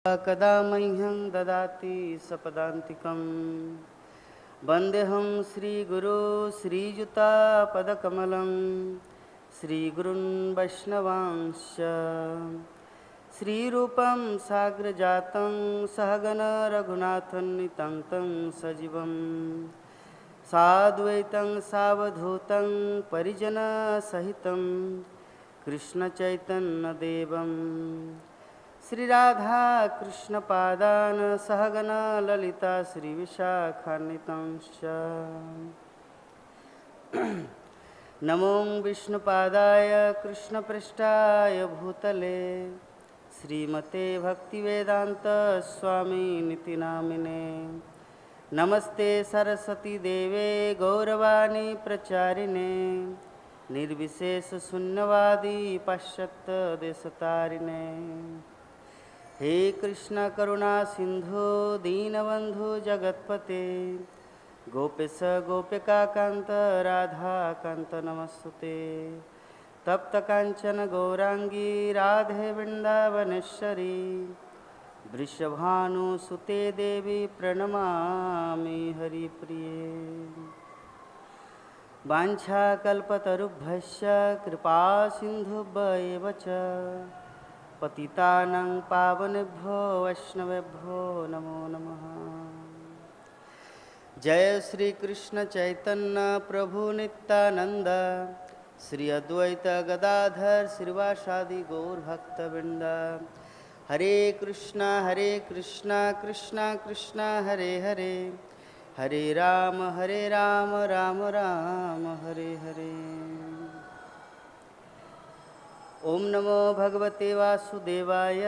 कदा मह्यं ददाति सपदान्तिकं वन्देऽहं श्रीगुरो श्रीयुतापदकमलं श्रीगुरुन् वैष्णवांश्च श्रीरूपं साग्रजातं सहगण रघुनाथन्वितं तं सजीवं साद्वैतं सावधूतं परिजनसहितं कृष्णचैतन्यदेवं श्री राधा कृष्ण पादान सहगण ललिता श्री विशाखान्वितांश्च नमो विष्णुपादाय कृष्णपृष्ठाय भूतले श्रीमते भक्तिवेदांत स्वामिनिति नामिने नमस्ते सरस्वती देवे गौरवाणी प्रचारिणे निर्विशेष शून्यवादी पाश्चात्य देशतारिणे हे कृष्ण करुणा सिंधु दीनबंधु जगतपते गोपेश गोपिका कांत राधा कांत नमस्तुते तप्त कांचन गौरांगी राधे वृंदावनेश्वरी वृषभानुसुते देवी प्रणमामि हरिप्रिये वाञ्छाकल्पतरुभ्यश्च कृपा सिन्धुभ्येव च पतितानां पावनेभ्यो वैष्णवेभ्यो नमो नमः। जय श्री कृष्ण चैतन्य प्रभु नित्यानंद श्री अद्वैत गदाधर श्रीवासादि गौर भक्तवृंद हरे कृष्णा कृष्णा कृष्णा हरे हरे हरे राम राम राम हरे हरे। ओम नमो भगवते वासुदेवाय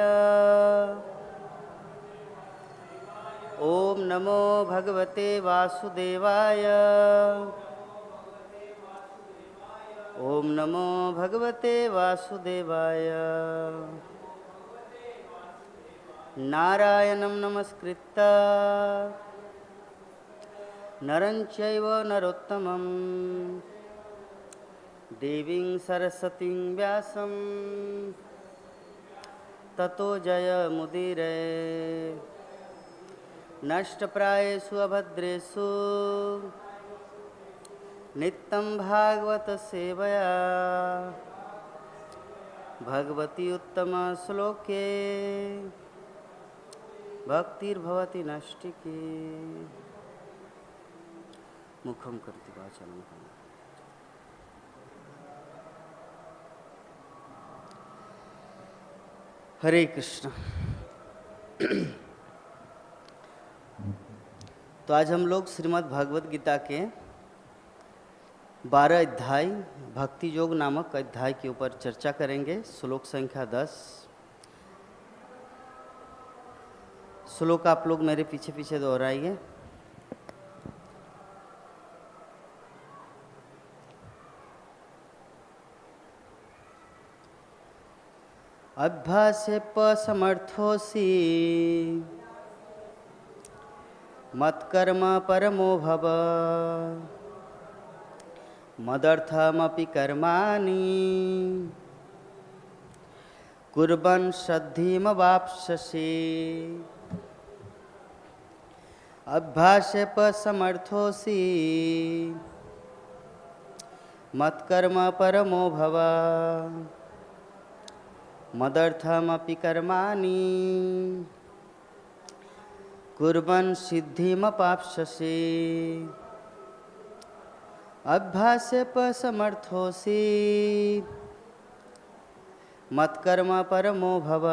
ओम नमो भगवते वासुदेवाय ओम नमो भगवते वासुदेवाय। नारायणं नमस्कृत्य नरं चैव नरोत्तमं देवीं सरस्वतीं व्यासं ततो जयमुदीरये। नष्टप्रायेषु अभद्रेषु नित्यं भागवत सेवया भगवती उत्तम श्लोके भक्तिर्भवति नष्टिकी। मुखम करती वाचनं हरे कृष्ण। तो आज हम लोग श्रीमद् भागवत गीता के 12 अध्याय भक्ति योग नामक अध्याय के ऊपर चर्चा करेंगे। श्लोक संख्या 10। श्लोक आप लोग मेरे पीछे पीछे दोहराइए। अभ्यासेऽप्यसमर्थोऽसि मत्कर्म परमो भव मदर्थमपि कर्माणि कुर्वन् सिद्धिमवाप्स्यसि। अभ्यासेऽप्यसमर्थोऽसि मत्कर्म परमो भव मदर्थमपि कर्माणि कुर्वन् सिद्धिमवाप्स्यसि। अभ्यासेऽप्यसमर्थोऽसि मत्कर्म परमो भव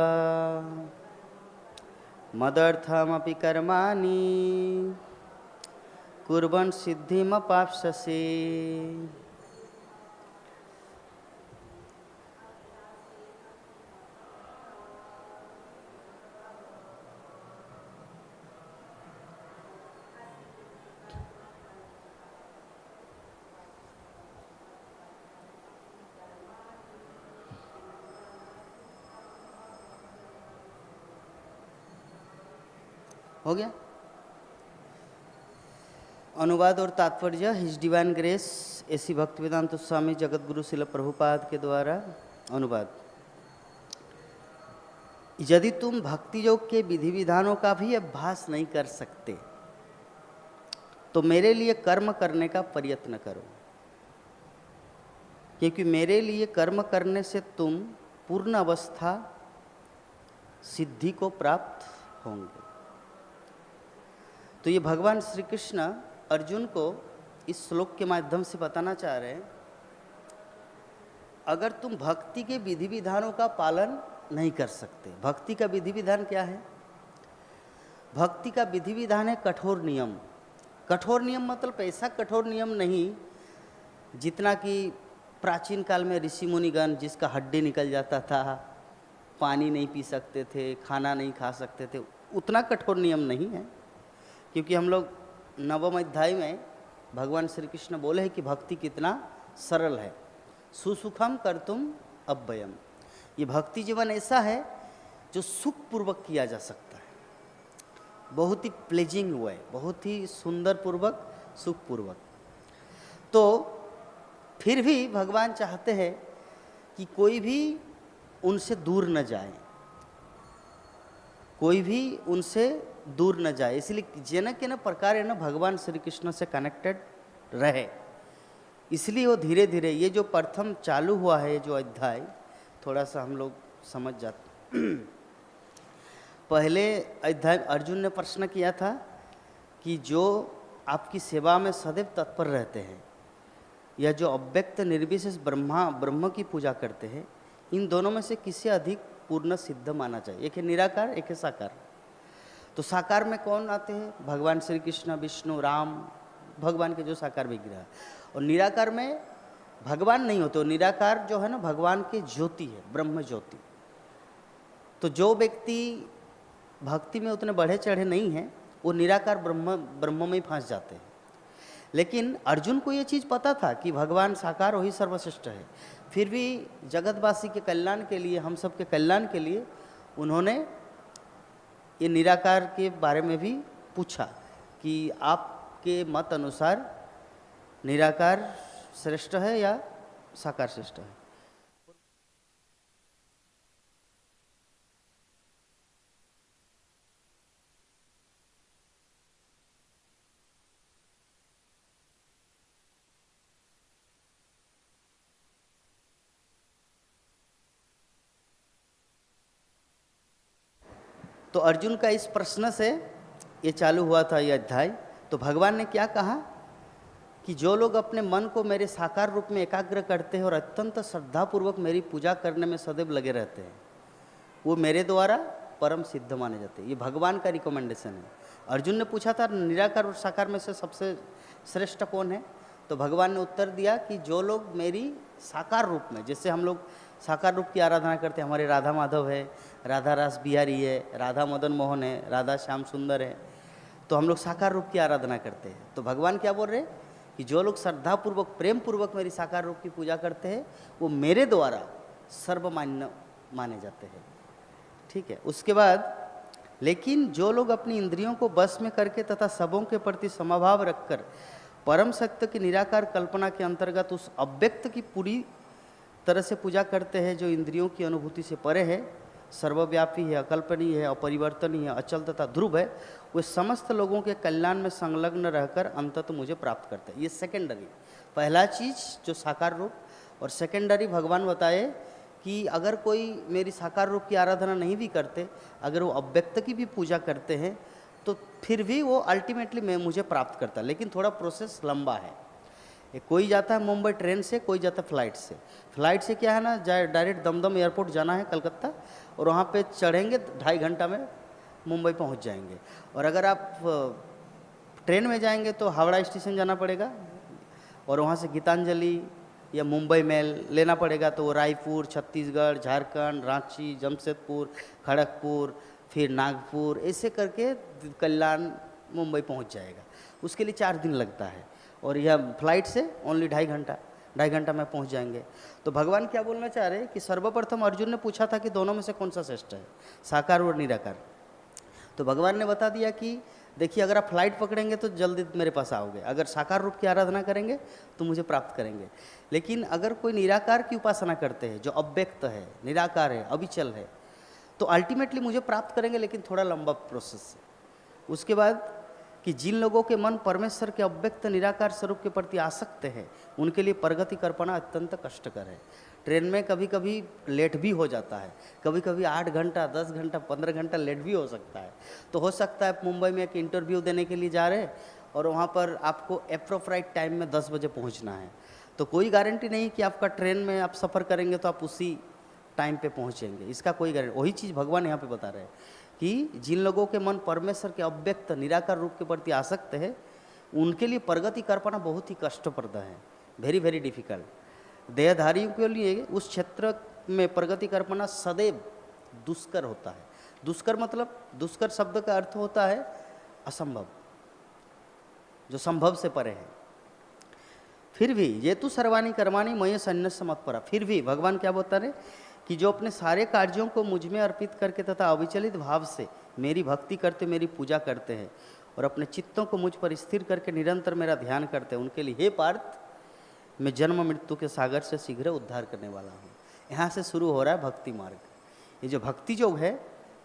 मदर्थमपि कर्माणि कुर्वन् सिद्धिमवाप्स्यसि। हो गया। अनुवाद और तात्पर्य। His divine grace AC Bhaktivedanta Swami Jagadguru Srila Prabhupada के द्वारा अनुवाद। यदि तुम भक्ति योग के विधि विधानों का भी अभ्यास नहीं कर सकते तो मेरे लिए कर्म करने का प्रयत्न करो, क्योंकि मेरे लिए कर्म करने से तुम पूर्ण अवस्था सिद्धि को प्राप्त होंगे। तो ये भगवान श्री कृष्ण अर्जुन को इस श्लोक के माध्यम से बताना चाह रहे हैं, अगर तुम भक्ति के विधि विधानों का पालन नहीं कर सकते। भक्ति का विधि विधान क्या है? भक्ति का विधि विधान है कठोर नियम। कठोर नियम मतलब ऐसा कठोर नियम नहीं जितना कि प्राचीन काल में ऋषि मुनिगण जिसका हड्डी निकल जाता था, पानी नहीं पी सकते थे, खाना नहीं खा सकते थे, उतना कठोर नियम नहीं है। क्योंकि हम लोग नवम अध्याय में भगवान श्री कृष्ण बोले हैं कि भक्ति कितना सरल है, सुसुखम कर्तुम अव्ययम। ये भक्ति जीवन ऐसा है जो सुखपूर्वक किया जा सकता है, बहुत ही प्लेजिंग हुआ है, बहुत ही सुंदर पूर्वक, सुखपूर्वक। तो फिर भी भगवान चाहते हैं कि कोई भी उनसे दूर न जाए, कोई भी उनसे दूर न जाए, इसलिए जेन के न प्रकार है ना भगवान श्री कृष्ण से कनेक्टेड रहे। इसलिए वो धीरे धीरे ये जो प्रथम चालू हुआ है जो अध्याय, थोड़ा सा हम लोग समझ जाते। पहले अध्याय अर्जुन ने प्रश्न किया था कि जो आपकी सेवा में सदैव तत्पर रहते हैं या जो अव्यक्त निर्विशेष ब्रह्म की पूजा करते हैं, इन दोनों में से किसे अधिक पूर्ण सिद्ध माना चाहिए? एक है निराकार, एक है साकार। तो साकार में कौन आते हैं? भगवान श्री कृष्ण, विष्णु, राम, भगवान के जो साकार विग्रह। और निराकार में भगवान नहीं होते, निराकार जो है ना भगवान की ज्योति है, ब्रह्म ज्योति। तो जो व्यक्ति भक्ति में उतने बढ़े चढ़े नहीं हैं वो निराकार ब्रह्म में ही फंस जाते हैं। लेकिन अर्जुन को ये चीज़ पता था कि भगवान साकार वही सर्वश्रेष्ठ है, फिर भी जगतवासी के कल्याण के लिए, हम सब के कल्याण के लिए उन्होंने ये निराकार के बारे में भी पूछा कि आपके मत अनुसार निराकार श्रेष्ठ है या साकार श्रेष्ठ है? तो अर्जुन का इस प्रश्न से ये चालू हुआ था ये अध्याय। तो भगवान ने क्या कहा कि जो लोग अपने मन को मेरे साकार रूप में एकाग्र करते हैं और अत्यंत श्रद्धापूर्वक मेरी पूजा करने में सदैव लगे रहते हैं, वो मेरे द्वारा परम सिद्ध माने जाते हैं। ये भगवान का रिकमेंडेशन है। अर्जुन ने पूछा था निराकार और साकार में से सबसे श्रेष्ठ कौन है? तो भगवान ने उत्तर दिया कि जो लोग मेरी साकार रूप में, जैसे हम लोग साकार रूप की आराधना करते हैं, हमारे राधा माधव है, राधा रास बिहारी है, राधा मदन मोहन है, राधा श्याम सुंदर है, तो हम लोग साकार रूप की आराधना करते हैं। तो भगवान क्या बोल रहे हैं कि जो लोग श्रद्धापूर्वक, प्रेम पूर्वक मेरी साकार रूप की पूजा करते हैं वो मेरे द्वारा सर्वमान्य माने जाते हैं। ठीक है। उसके बाद लेकिन जो लोग अपनी इंद्रियों को बस में करके तथा सबों के प्रति समभाव रखकर परम सत्य की निराकार कल्पना के अंतर्गत उस अव्यक्त की पूरी तरह से पूजा करते हैं जो इंद्रियों की अनुभूति से परे है, सर्वव्यापी है, अकल्पनीय है, अपरिवर्तनीय है, अचल तथा ध्रुव है, वे समस्त लोगों के कल्याण में संलग्न रहकर अंततः मुझे प्राप्त करते हैं। ये सेकेंडरी, पहला चीज जो साकार रूप, और सेकेंडरी भगवान बताए कि अगर कोई मेरी साकार रूप की आराधना नहीं भी करते, अगर वो अव्यक्त की भी पूजा करते हैं तो फिर भी वो अल्टीमेटली मैं मुझे प्राप्त करता है। लेकिन थोड़ा प्रोसेस लंबा है। कोई जाता है मुंबई ट्रेन से, कोई जाता है फ्लाइट से। फ्लाइट से क्या है ना, डायरेक्ट दमदम एयरपोर्ट जाना है कलकत्ता, और वहाँ पे चढ़ेंगे 2.5 घंटा में मुंबई पहुँच जाएंगे। और अगर आप ट्रेन में जाएंगे तो हावड़ा स्टेशन जाना पड़ेगा और वहाँ से गीतांजलि या मुंबई मेल लेना पड़ेगा, तो वो रायपुर, छत्तीसगढ़, झारखंड, रांची, जमशेदपुर, खड़गपुर, फिर नागपुर, ऐसे करके कल्याण मुंबई पहुँच जाएगा। उसके लिए 4 दिन लगता है, और यह फ्लाइट से ओनली 2.5 घंटा में पहुंच जाएंगे। तो भगवान क्या बोलना चाह रहे हैं कि सर्वप्रथम अर्जुन ने पूछा था कि दोनों में से कौन सा श्रेष्ठ है, साकार और निराकार। तो भगवान ने बता दिया कि देखिए, अगर आप फ्लाइट पकड़ेंगे तो जल्दी मेरे पास आओगे, अगर साकार रूप की आराधना करेंगे तो मुझे प्राप्त करेंगे। लेकिन अगर कोई निराकार की उपासना करते हैं जो अव्यक्त है, निराकार है, अविचल है, तो अल्टीमेटली मुझे प्राप्त करेंगे, लेकिन थोड़ा लंबा प्रोसेस है। उसके बाद कि जिन लोगों के मन परमेश्वर के अव्यक्त निराकार स्वरूप के प्रति आसक्त है, उनके लिए प्रगति कर पाना अत्यंत कष्टकर है। ट्रेन में कभी कभी लेट भी हो जाता है, कभी कभी 8 घंटा 10 घंटा 15 घंटा लेट भी हो सकता है। तो हो सकता है आप मुंबई में एक इंटरव्यू देने के लिए जा रहे हैं और वहाँ पर आपको अप्रोप्राइट टाइम में 10 बजे पहुँचना है, तो कोई गारंटी नहीं कि आपका ट्रेन में आप सफ़र करेंगे तो आप उसी टाइम पे पहुँचेंगे, इसका कोई गारंटी। वही चीज़ भगवान यहाँ पे बता रहे हैं कि जिन लोगों के मन परमेश्वर के अव्यक्त निराकार रूप के प्रति आसक्त है, उनके लिए प्रगति कर पाना बहुत ही कष्टप्रद है, वेरी वेरी डिफिकल्ट। देहधारियों के लिए उस क्षेत्र में प्रगति कर पाना सदैव दुष्कर होता है। दुष्कर मतलब, दुष्कर शब्द का अर्थ होता है असंभव, जो संभव से परे है। फिर भी ये तो सर्वाणी कर्माणी मय सन्न्यास मत परा, फिर भी भगवान क्या बता रहे कि जो अपने सारे कार्यों को मुझ में अर्पित करके तथा अविचलित भाव से मेरी भक्ति करते, मेरी पूजा करते हैं और अपने चित्तों को मुझ पर स्थिर करके निरंतर मेरा ध्यान करते हैं, उनके लिए हे पार्थ, मैं जन्म मृत्यु के सागर से शीघ्र उद्धार करने वाला हूँ। यहाँ से शुरू हो रहा है भक्ति मार्ग। ये जो भक्ति योग है,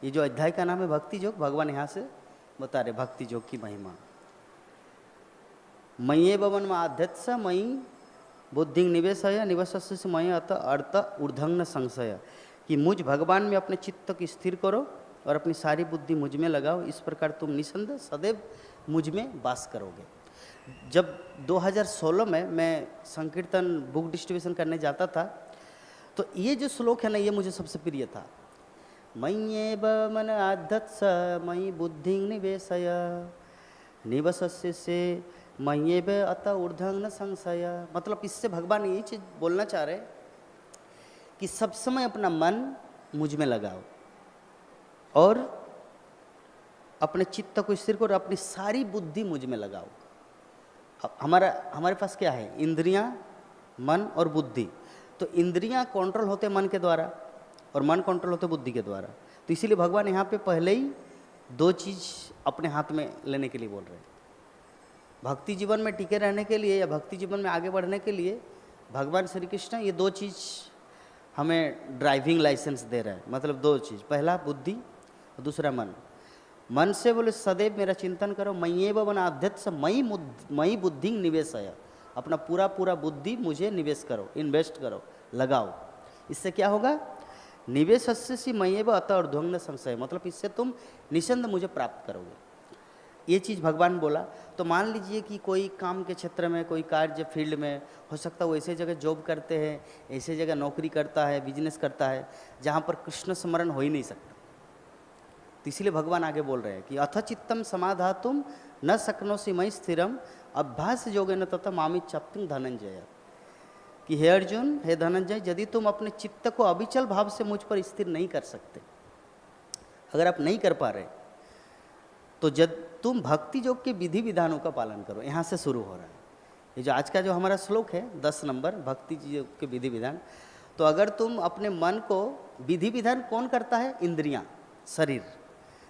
ये जो अध्याय का नाम है भक्ति योग, भगवान यहाँ से बता रहे भक्ति योग की महिमा। मय्ये भवन में आध्यत्स मयि बुद्धि निवेशय निवसस्य मय अत अर्थ ऊर्ध्वंग संशय, कि मुझ भगवान में अपने चित्त को स्थिर करो और अपनी सारी बुद्धि मुझ में लगाओ, इस प्रकार तुम निसंदेह सदैव मुझ में वास करोगे। जब 2016 में मैं संकीर्तन बुक डिस्ट्रीब्यूशन करने जाता था, तो ये जो श्लोक है ना, ये मुझे सबसे प्रिय था। मय्येव मन आध्यत्स मयि बुद्धि निवेशय निवसस्य से मय्येव अत ऊर्ध्वंग संशय। मतलब इससे भगवान यही चीज़ बोलना चाह रहे कि सब समय अपना मन मुझ में लगाओ और अपने चित्त को स्थिर करो, अपनी सारी बुद्धि मुझ में लगाओ। हमारे पास क्या है? इंद्रियां, मन और बुद्धि। तो इंद्रियां कंट्रोल होते मन के द्वारा और मन कंट्रोल होते बुद्धि के द्वारा। तो इसीलिए भगवान यहाँ पे पहले ही 2 चीज़ अपने हाथ में लेने के लिए बोल रहे हैं। भक्ति जीवन में टिके रहने के लिए या भक्ति जीवन में आगे बढ़ने के लिए भगवान श्री कृष्ण ये 2 चीज़ हमें ड्राइविंग लाइसेंस दे रहा है। मतलब 2 चीज़, पहला बुद्धि और दूसरा मन। मन से बोले सदैव मेरा चिंतन करो, मय्येव मन आध्यत्स मयि बुद्धि निवेशय, अपना पूरा बुद्धि मुझे निवेश करो, इन्वेस्ट करो, लगाओ। इससे क्या होगा? निवेशस्य सी मय्येव अत ऊर्ध्वंग संशय, मतलब इससे तुम निसंदेह मुझे प्राप्त करोगे। ये चीज़ भगवान बोला। तो मान लीजिए कि कोई काम के क्षेत्र में, कोई कार्य फील्ड में, हो सकता है वो ऐसे जगह जॉब करते हैं, ऐसे जगह नौकरी करता है, बिजनेस करता है, जहाँ पर कृष्ण स्मरण हो ही नहीं सकता। तो इसीलिए भगवान आगे बोल रहे हैं कि अथ चित्तम समाधातुम न शक्नोसि मयि स्थिरम अभ्यास योगेन तथा मामिच्छप्तुं धनंजय, कि हे अर्जुन, हे धनंजय, यदि तुम अपने चित्त को अविचल भाव से मुझ पर स्थिर नहीं कर सकते, अगर आप नहीं कर पा रहे, तो जब तुम भक्ति योग के विधि विधानों का पालन करो। यहाँ से शुरू हो रहा है ये जो आज का जो हमारा श्लोक है 10 नंबर, भक्ति योग के विधि विधान। तो अगर तुम अपने मन को, विधि विधान कौन करता है? इंद्रियां, शरीर।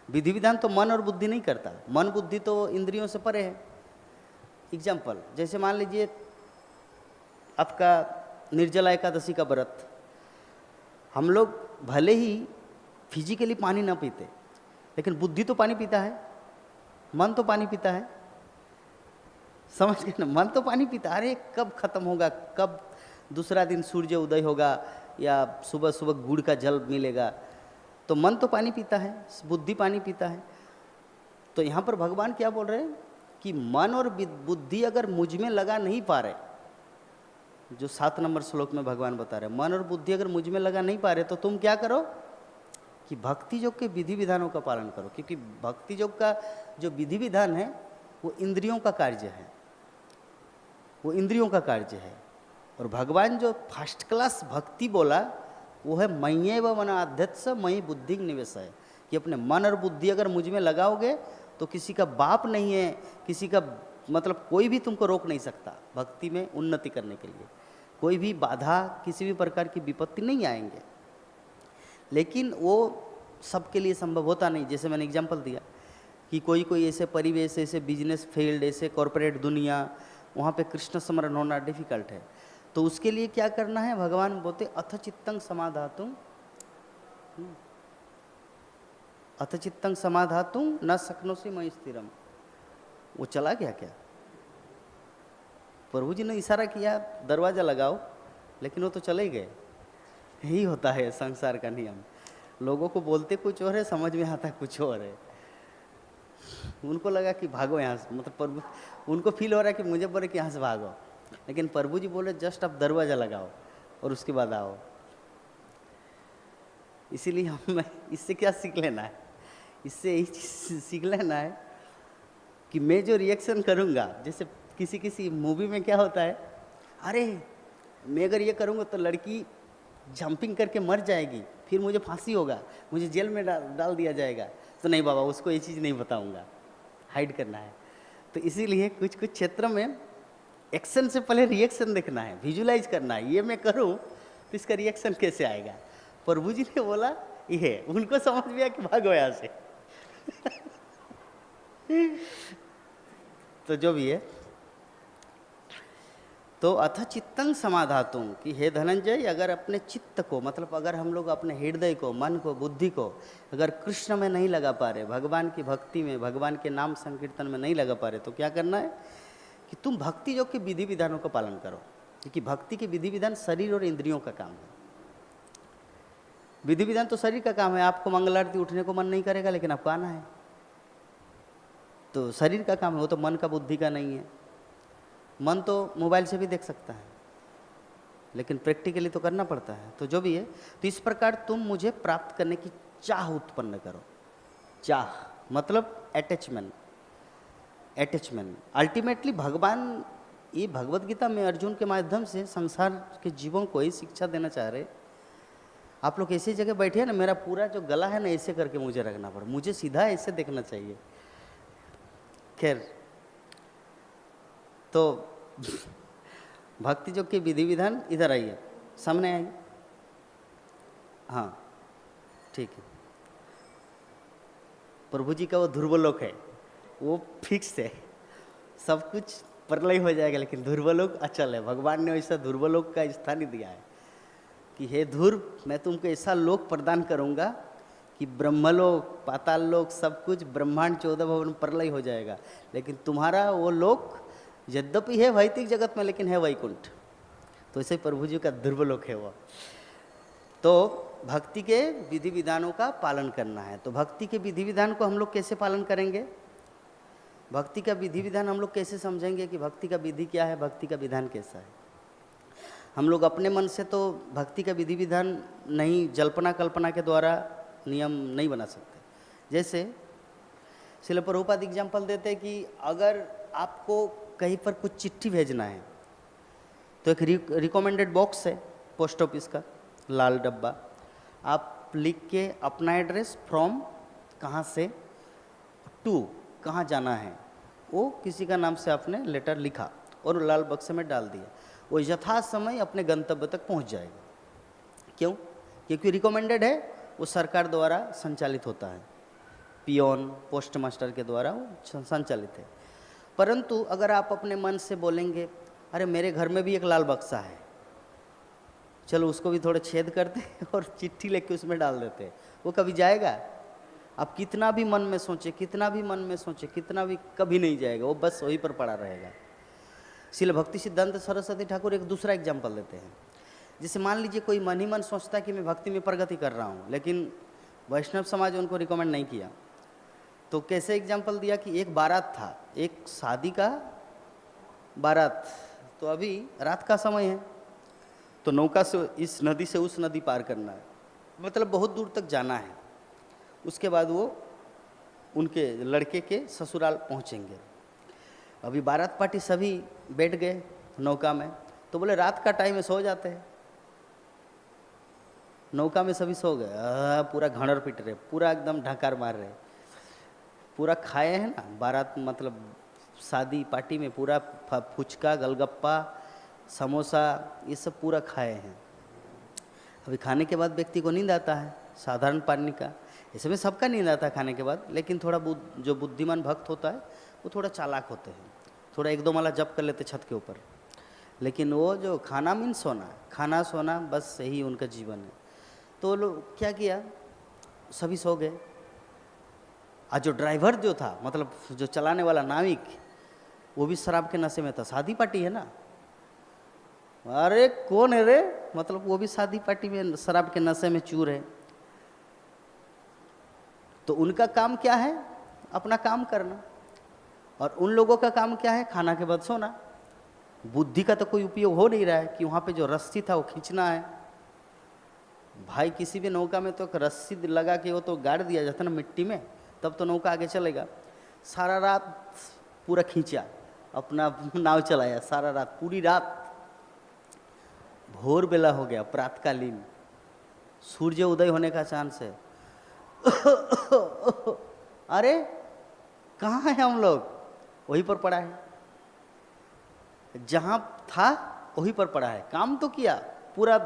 विधि विधान तो मन और बुद्धि नहीं करता, मन बुद्धि तो इंद्रियों से परे है। एग्जाम्पल, जैसे मान लीजिए आपका निर्जला एकादशी का व्रत, हम लोग भले ही फिजिकली पानी ना पीते, लेकिन बुद्धि तो पानी पीता है, मन तो पानी पीता है, समझ गए ना? मन तो पानी पीता है। अरे कब खत्म होगा, कब दूसरा दिन सूर्य उदय होगा या सुबह सुबह गुड़ का जल मिलेगा, तो मन तो पानी पीता है, बुद्धि पानी पीता है। तो यहाँ पर भगवान क्या बोल रहे हैं कि मन और बुद्धि अगर मुझ में लगा नहीं पा रहे, जो 7 नंबर श्लोक में भगवान बता रहे हैं, मन और बुद्धि अगर मुझ में लगा नहीं पा रहे, तो तुम क्या करो कि भक्ति योग के विधि विधानों का पालन करो। क्योंकि भक्ति योग का जो विधि विधान है वो इंद्रियों का कार्य है, वो इंद्रियों का कार्य है। और भगवान जो फर्स्ट क्लास भक्ति बोला वो है मय्येव मन आध्यत्स मयि बुद्धि निवेशय, कि अपने मन और बुद्धि अगर मुझ में लगाओगे तो किसी का बाप नहीं है, किसी का मतलब कोई भी तुमको रोक नहीं सकता भक्ति में उन्नति करने के लिए। कोई भी बाधा, किसी भी प्रकार की विपत्ति नहीं आएंगे। लेकिन वो सबके लिए संभव होता नहीं। जैसे मैंने एग्जांपल दिया कि कोई ऐसे परिवेश, ऐसे बिजनेस फील्ड, ऐसे कॉरपोरेट दुनिया, वहाँ पे कृष्ण स्मरण होना डिफिकल्ट है। तो उसके लिए क्या करना है? भगवान बोलते अथ चित्तं समाधातुं, अथ चित्तं समाधातुं न शक्नोषि मयि स्थिरम। वो चला गया क्या? प्रभु जी ने इशारा किया दरवाज़ा लगाओ, लेकिन वो तो चले ही गए। यही होता है संसार का नियम, लोगों को बोलते कुछ और है, समझ में आता कुछ और है। उनको लगा कि भागो यहाँ से, मतलब प्रभु, उनको फील हो रहा है कि मुझे बोले कि यहाँ से भागो, लेकिन प्रभु जी बोले जस्ट आप दरवाज़ा लगाओ और उसके बाद आओ। इसीलिए हमें इससे क्या सीख लेना है? इससे यही चीज़ सीख लेना है कि मैं जो रिएक्शन करूँगा, जैसे किसी किसी मूवी में क्या होता है, अरे मैं अगर ये करूँगा तो लड़की जंपिंग करके मर जाएगी, फिर मुझे फांसी होगा, मुझे जेल में डाल दिया जाएगा, तो नहीं बाबा, उसको ये चीज़ नहीं बताऊँगा, हाइड करना है। तो इसीलिए कुछ कुछ क्षेत्र में एक्शन से पहले रिएक्शन देखना है, विजुलाइज करना है, ये मैं करूँ तो इसका रिएक्शन कैसे आएगा। प्रभु जी ने बोला ये, उनको समझ में आया कि भागो यहाँ से। तो जो भी है, तो अथ चित्तं समाधातुं, कि हे धनंजय, अगर अपने चित्त को, मतलब अगर हम लोग अपने हृदय को, मन को, बुद्धि को अगर कृष्ण में नहीं लगा पा रहे, भगवान की भक्ति में, भगवान के नाम संकीर्तन में नहीं लगा पा रहे, तो क्या करना है कि तुम भक्ति योग के विधि विधानों का पालन करो, क्योंकि भक्ति के विधि विधान शरीर और इंद्रियों का काम है। विधि विधान तो शरीर का काम है, आपको मंगल आरती उठने को मन नहीं करेगा, लेकिन आपको आना है, तो शरीर का काम है, वो तो मन का, बुद्धि का नहीं है। मन तो मोबाइल से भी देख सकता है, लेकिन प्रैक्टिकली तो करना पड़ता है। तो जो भी है, तो इस प्रकार तुम मुझे प्राप्त करने की चाह उत्पन्न करो। चाह मतलब अटैचमेंट, अटैचमेंट अल्टीमेटली भगवान, ये भगवत गीता में अर्जुन के माध्यम से संसार के जीवों को ही शिक्षा देना चाह रहे। आप लोग ऐसी जगह बैठे हैं ना, मेरा पूरा जो गला है ना ऐसे करके मुझे रखना पड़ा, मुझे सीधा ऐसे देखना चाहिए। खैर, तो भक्ति योग के विधि विधान इधर आइए, सामने आइए। हाँ ठीक है, प्रभु जी का वो ध्रुवलोक है, वो फिक्स है, सब कुछ प्रलय हो जाएगा, लेकिन ध्रुवलोक अचल है। भगवान ने वैसा ध्रुवलोक का स्थान ही दिया है कि हे ध्रुव, मैं तुमको ऐसा लोक प्रदान करूंगा कि ब्रह्मलोक, पाताल लोक, सब कुछ ब्रह्मांड 14 भवन प्रलय हो जाएगा, लेकिन तुम्हारा वो लोक यद्यपि है भौतिक जगत में, लेकिन है वैकुंठ। तो ऐसे प्रभु जी का ध्रुवलोक है वो। तो भक्ति के विधि विधानों का पालन करना है। तो भक्ति के विधि विधान को हम लोग कैसे पालन करेंगे? भक्ति का विधि विधान हम लोग कैसे समझेंगे कि भक्ति का विधि क्या है, भक्ति का विधान कैसा है? हम लोग अपने मन से तो भक्ति का विधि विधान नहीं, जल्पना कल्पना के द्वारा नियम नहीं बना सकते। जैसे श्रील प्रभुपाद एग्जाम्पल देते हैं कि अगर आपको कहीं पर कुछ चिट्ठी भेजना है, तो एक रिकमेंडेड बॉक्स है पोस्ट ऑफिस का, लाल डब्बा, आप लिख के अपना एड्रेस, फ्रॉम कहाँ से, टू कहाँ जाना है, वो किसी का नाम से आपने लेटर लिखा और लाल बक्से में डाल दिया, वो यथा समय अपने गंतव्य तक पहुंच जाएगा। क्यों? क्योंकि रिकमेंडेड है, वो सरकार द्वारा संचालित होता है, पियोन, पोस्ट मास्टर के द्वारा वो संचालित है। परंतु अगर आप अपने मन से बोलेंगे, अरे मेरे घर में भी एक लाल बक्सा है, चलो उसको भी थोड़ा छेद करते और चिट्ठी लेके उसमें डाल देते, वो कभी जाएगा? आप कितना भी मन में सोचे, कितना भी मन में सोचे, कितना भी, कभी नहीं जाएगा, वो बस वहीं पर पड़ा रहेगा। श्रील भक्ति सिद्धांत सरस्वती ठाकुर एक दूसरा एग्जाम्पल देते हैं। जैसे मान लीजिए कोई मन ही मन सोचता है कि मैं भक्ति में प्रगति कर रहा हूँ, लेकिन वैष्णव समाज उनको रिकमेंड नहीं किया, तो कैसे एग्जाम्पल दिया कि एक बारात था, एक शादी का बारात, तो अभी रात का समय है, तो नौका से इस नदी से उस नदी पार करना है, मतलब बहुत दूर तक जाना है। उसके बाद वो उनके लड़के के ससुराल पहुंचेंगे। अभी बारात पार्टी सभी बैठ गए नौका में, तो बोले रात का टाइम है, सो जाते हैं। नौका में सभी सो गए, पूरा घड़र पिट रहे, पूरा एकदम ढकार मार रहे, पूरा खाए हैं ना, बारात मतलब शादी पार्टी में पूरा फुचका, गलगप्पा, समोसा, ये सब पूरा खाए हैं। अभी खाने के बाद व्यक्ति को नींद आता है, साधारण पानी का, ऐसे में सबका नींद आता है खाने के बाद, लेकिन थोड़ा जो बुद्धिमान भक्त होता है वो थोड़ा चालाक होते हैं, थोड़ा एक दो माला जप कर लेते छत के ऊपर, लेकिन वो जो खाना मीन सोना, खाना सोना, बस यही उनका जीवन है। तो लोग क्या किया, सभी सो गए, और जो ड्राइवर जो था, मतलब जो चलाने वाला नाविक, वो भी शराब के नशे में था। शादी पार्टी है ना, अरे कौन है रे, मतलब वो भी शादी पार्टी में शराब के नशे में चूर है। तो उनका काम क्या है, अपना काम करना, और उन लोगों का काम क्या है, खाना के बाद सोना। बुद्धि का तो कोई उपयोग हो नहीं रहा है कि वहाँ पे जो रस्सी था वो खींचना है। भाई किसी भी नौका में तो एक रस्सी लगा के वो तो गाड़ दिया जाता ना मिट्टी में, तब तो नौका आगे चलेगा। सारा रात पूरा खींचा, अपना नाव चलाया सारा रात, पूरी रात। भोर बेला हो गया, प्रातकालीन, सूर्य उदय होने का चांस है। अरे कहाँ है हम लोग, वहीं पर पड़ा है, जहाँ था वहीं पर पड़ा है। काम तो किया पूरा,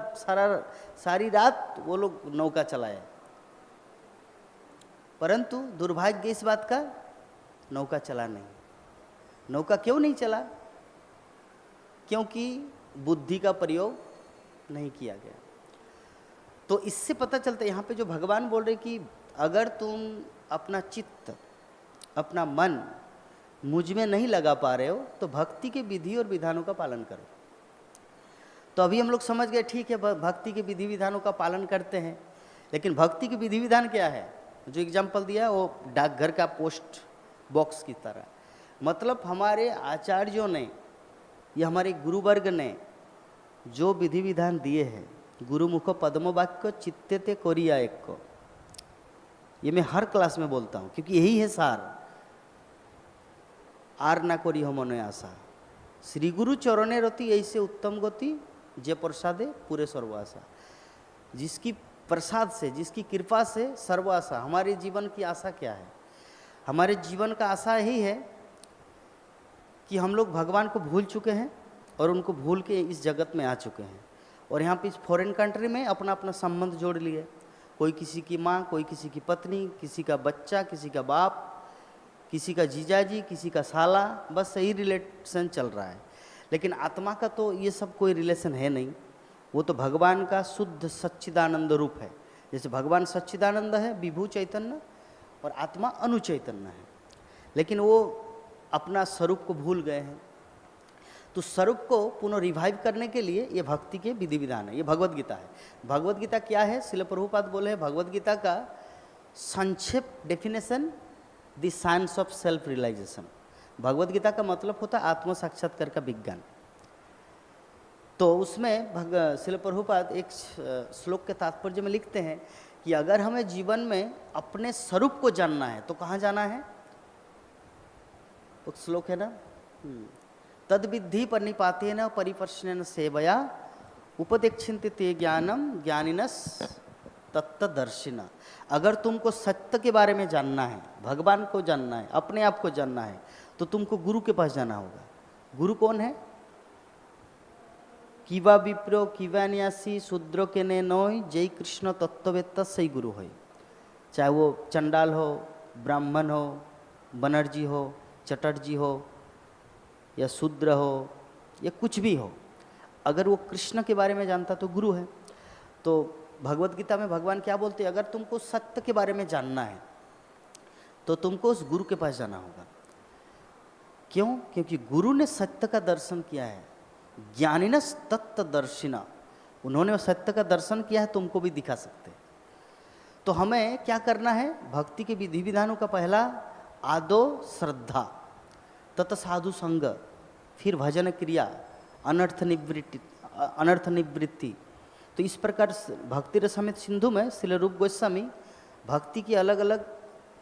सारी रात वो लोग नौका चलाए, परंतु दुर्भाग्य इस बात का, नौका चला नहीं। नौका क्यों नहीं चला, क्योंकि बुद्धि का प्रयोग नहीं किया गया। तो इससे पता चलता है यहाँ पे जो भगवान बोल रहे कि अगर तुम अपना चित्त, अपना मन मुझ में नहीं लगा पा रहे हो, तो भक्ति के विधि और विधानों का पालन करो। तो अभी हम लोग समझ गए, ठीक है, भक्ति के विधि विधानों का पालन करते हैं, लेकिन भक्ति के विधि विधान क्या है? जो एग्जाम्पल दिया वो डाकघर का पोस्ट बॉक्स की तरह, मतलब हमारे आचार्यों ने या हमारे गुरुवर्ग ने जो विधि विधान दिए हैं, गुरुमुख पद्म वाक्य चित्ते ते कोरिया एक को, ये मैं हर क्लास में बोलता हूँ, क्योंकि यही है सार। आर ना करी हो मने आशा, श्री गुरु चरणे रति ऐसे उत्तम गति, जे प्रसादे पूरे सर्व आशा। जिसकी प्रसाद से, जिसकी कृपा से सर्व आशा। हमारे जीवन की आशा क्या है? हमारे जीवन का आशा यही है कि हम लोग भगवान को भूल चुके हैं और उनको भूल के इस जगत में आ चुके हैं, और यहाँ पे इस फॉरेन कंट्री में अपना अपना संबंध जोड़ लिए। कोई किसी की माँ, कोई किसी की पत्नी, किसी का बच्चा, किसी का बाप, किसी का जीजाजी, किसी का साला, बस यही रिलेशन चल रहा है। लेकिन आत्मा का तो ये सब कोई रिलेशन है नहीं। वो तो भगवान का शुद्ध सच्चिदानंद रूप है। जैसे भगवान सच्चिदानंद है, विभू चैतन्य, और आत्मा अनुचैतन्य है, लेकिन वो अपना स्वरूप को भूल गए हैं। तो स्वरूप को पुनः रिवाइव करने के लिए ये भक्ति के विधि विधान है। ये भगवत गीता है। भगवत गीता क्या है? श्रील प्रभुपाद बोले हैं, भगवत गीता का संक्षिप्त definition, the science of self realisation. Bhagavad Gita का मतलब होता है आत्म साक्षात्कार का विज्ञान। तो उसमें श्रील प्रभुपाद एक श्लोक के तात्पर्य में लिखते हैं कि अगर हमें जीवन में अपने स्वरूप को जानना है तो कहाँ जाना है? वो श्लोक है ना, तद विद्धि परिपातेन परिप्रश्नेन सेवया उपदेक्षन्ते ते ज्ञानम ज्ञानिनस तत्तदर्शिना। अगर तुमको सत्य के बारे में जानना है, भगवान को जानना है, अपने आप को जानना है, तो तुमको गुरु के पास जाना होगा। गुरु कौन है? किवा विप्रो किवा न्यासी शूद्रो के ने नोय जय कृष्ण तत्ववेत्ता सही गुरु है। चाहे वो चंडाल हो, ब्राह्मण हो, बनर्जी हो, चटर्जी हो, या शूद्र हो, या कुछ भी हो, अगर वो कृष्ण के बारे में जानता तो गुरु है। तो भगवत गीता में भगवान क्या बोलते हैं? अगर तुमको सत्य के बारे में जानना है तो तुमको उस गुरु के पास जाना होगा। क्यों? क्योंकि गुरु ने सत्य का दर्शन किया है। ज्ञानिनस तत्तदर्शिना, उन्होंने सत्य का दर्शन किया है, तुमको भी दिखा सकते। तो हमें क्या करना है? भक्ति के विधि विधानों का पहला आदो श्रद्धा, तत् साधु संग, फिर भजन क्रिया, अनर्थ निवृत्ति। तो इस प्रकार भक्ति रसामृत सिंधु में श्रील रूप गोस्वामी भक्ति की अलग अलग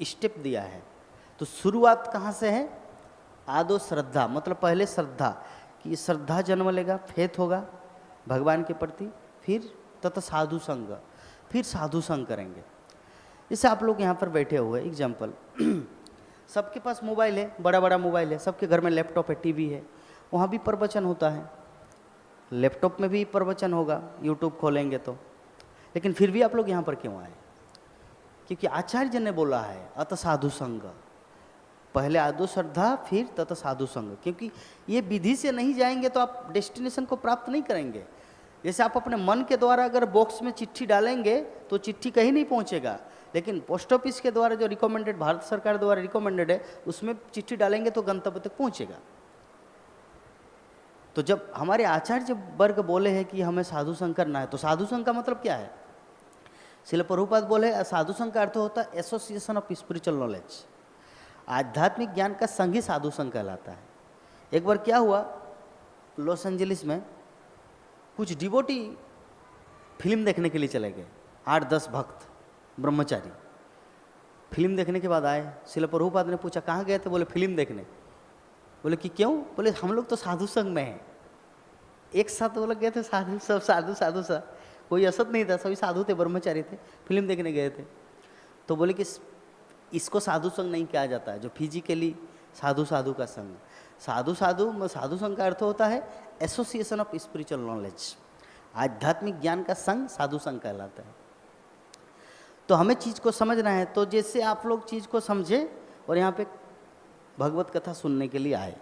स्टेप दिया है। तो शुरुआत कहाँ से है? आदो श्रद्धा, मतलब पहले श्रद्धा, कि श्रद्धा जन्म लेगा, फेथ होगा भगवान के प्रति, फिर तथा साधु संग, फिर साधु संग करेंगे। जैसे आप लोग यहाँ पर बैठे हुए, एग्जाम्पल, सबके पास मोबाइल है, बड़ा बड़ा मोबाइल है, सबके घर में लैपटॉप है, टीवी है, वहाँ भी प्रवचन होता है, लैपटॉप में भी प्रवचन होगा, यूट्यूब खोलेंगे तो। लेकिन फिर भी आप लोग यहाँ पर क्यों आए? क्योंकि आचार्य ने बोला है अत साधु संग, पहले आदो श्रद्धा फिर तत साधु संग। क्योंकि ये विधि से नहीं जाएंगे तो आप डेस्टिनेशन को प्राप्त नहीं करेंगे। जैसे आप अपने मन के द्वारा अगर बॉक्स में चिट्ठी डालेंगे तो चिट्ठी कहीं नहीं पहुँचेगा, लेकिन पोस्ट ऑफिस के द्वारा जो रिकमेंडेड, भारत सरकार द्वारा रिकमेंडेड है, उसमें चिट्ठी डालेंगे तो गंतव्य तक पहुंचेगा। तो जब हमारे आचार्य वर्ग बोले हैं कि हमें साधु संघ करना है, तो साधु संघ का मतलब क्या है? श्रील प्रभुपाद बोले साधु संघ का अर्थ होता है एसोसिएशन ऑफ स्पिरिचुअल नॉलेज। आध्यात्मिक ज्ञान का संघ ही साधु संघ कहलाता है। एक बार क्या हुआ, लॉस एंजलिस में कुछ डिवोटी फिल्म देखने के लिए चले गए, 8-10 भक्त ब्रह्मचारी। फिल्म देखने के बाद आए, श्रील प्रभुपाद ने पूछा कहाँ गए थे? बोले फिल्म देखने। बोले कि क्यों? बोले हम लोग तो साधु संघ में हैं। एक साथ वो लोग गए थे, साधु सब साधु साधु सा, कोई असत नहीं था, सभी साधु थे, ब्रह्मचारी थे, फिल्म देखने गए थे। तो बोले कि इसको साधु संघ नहीं कहा जाता है, जो फिजिकली साधु साधु का संघ। साधु संघ का अर्थ होता है एसोसिएशन ऑफ स्पिरिचुअल नॉलेज, आध्यात्मिक ज्ञान का संघ साधु संघ कहलाता है। तो हमें चीज़ को समझना है, तो जैसे आप लोग चीज़ को समझे और यहाँ पे भगवत कथा सुनने के लिए आए,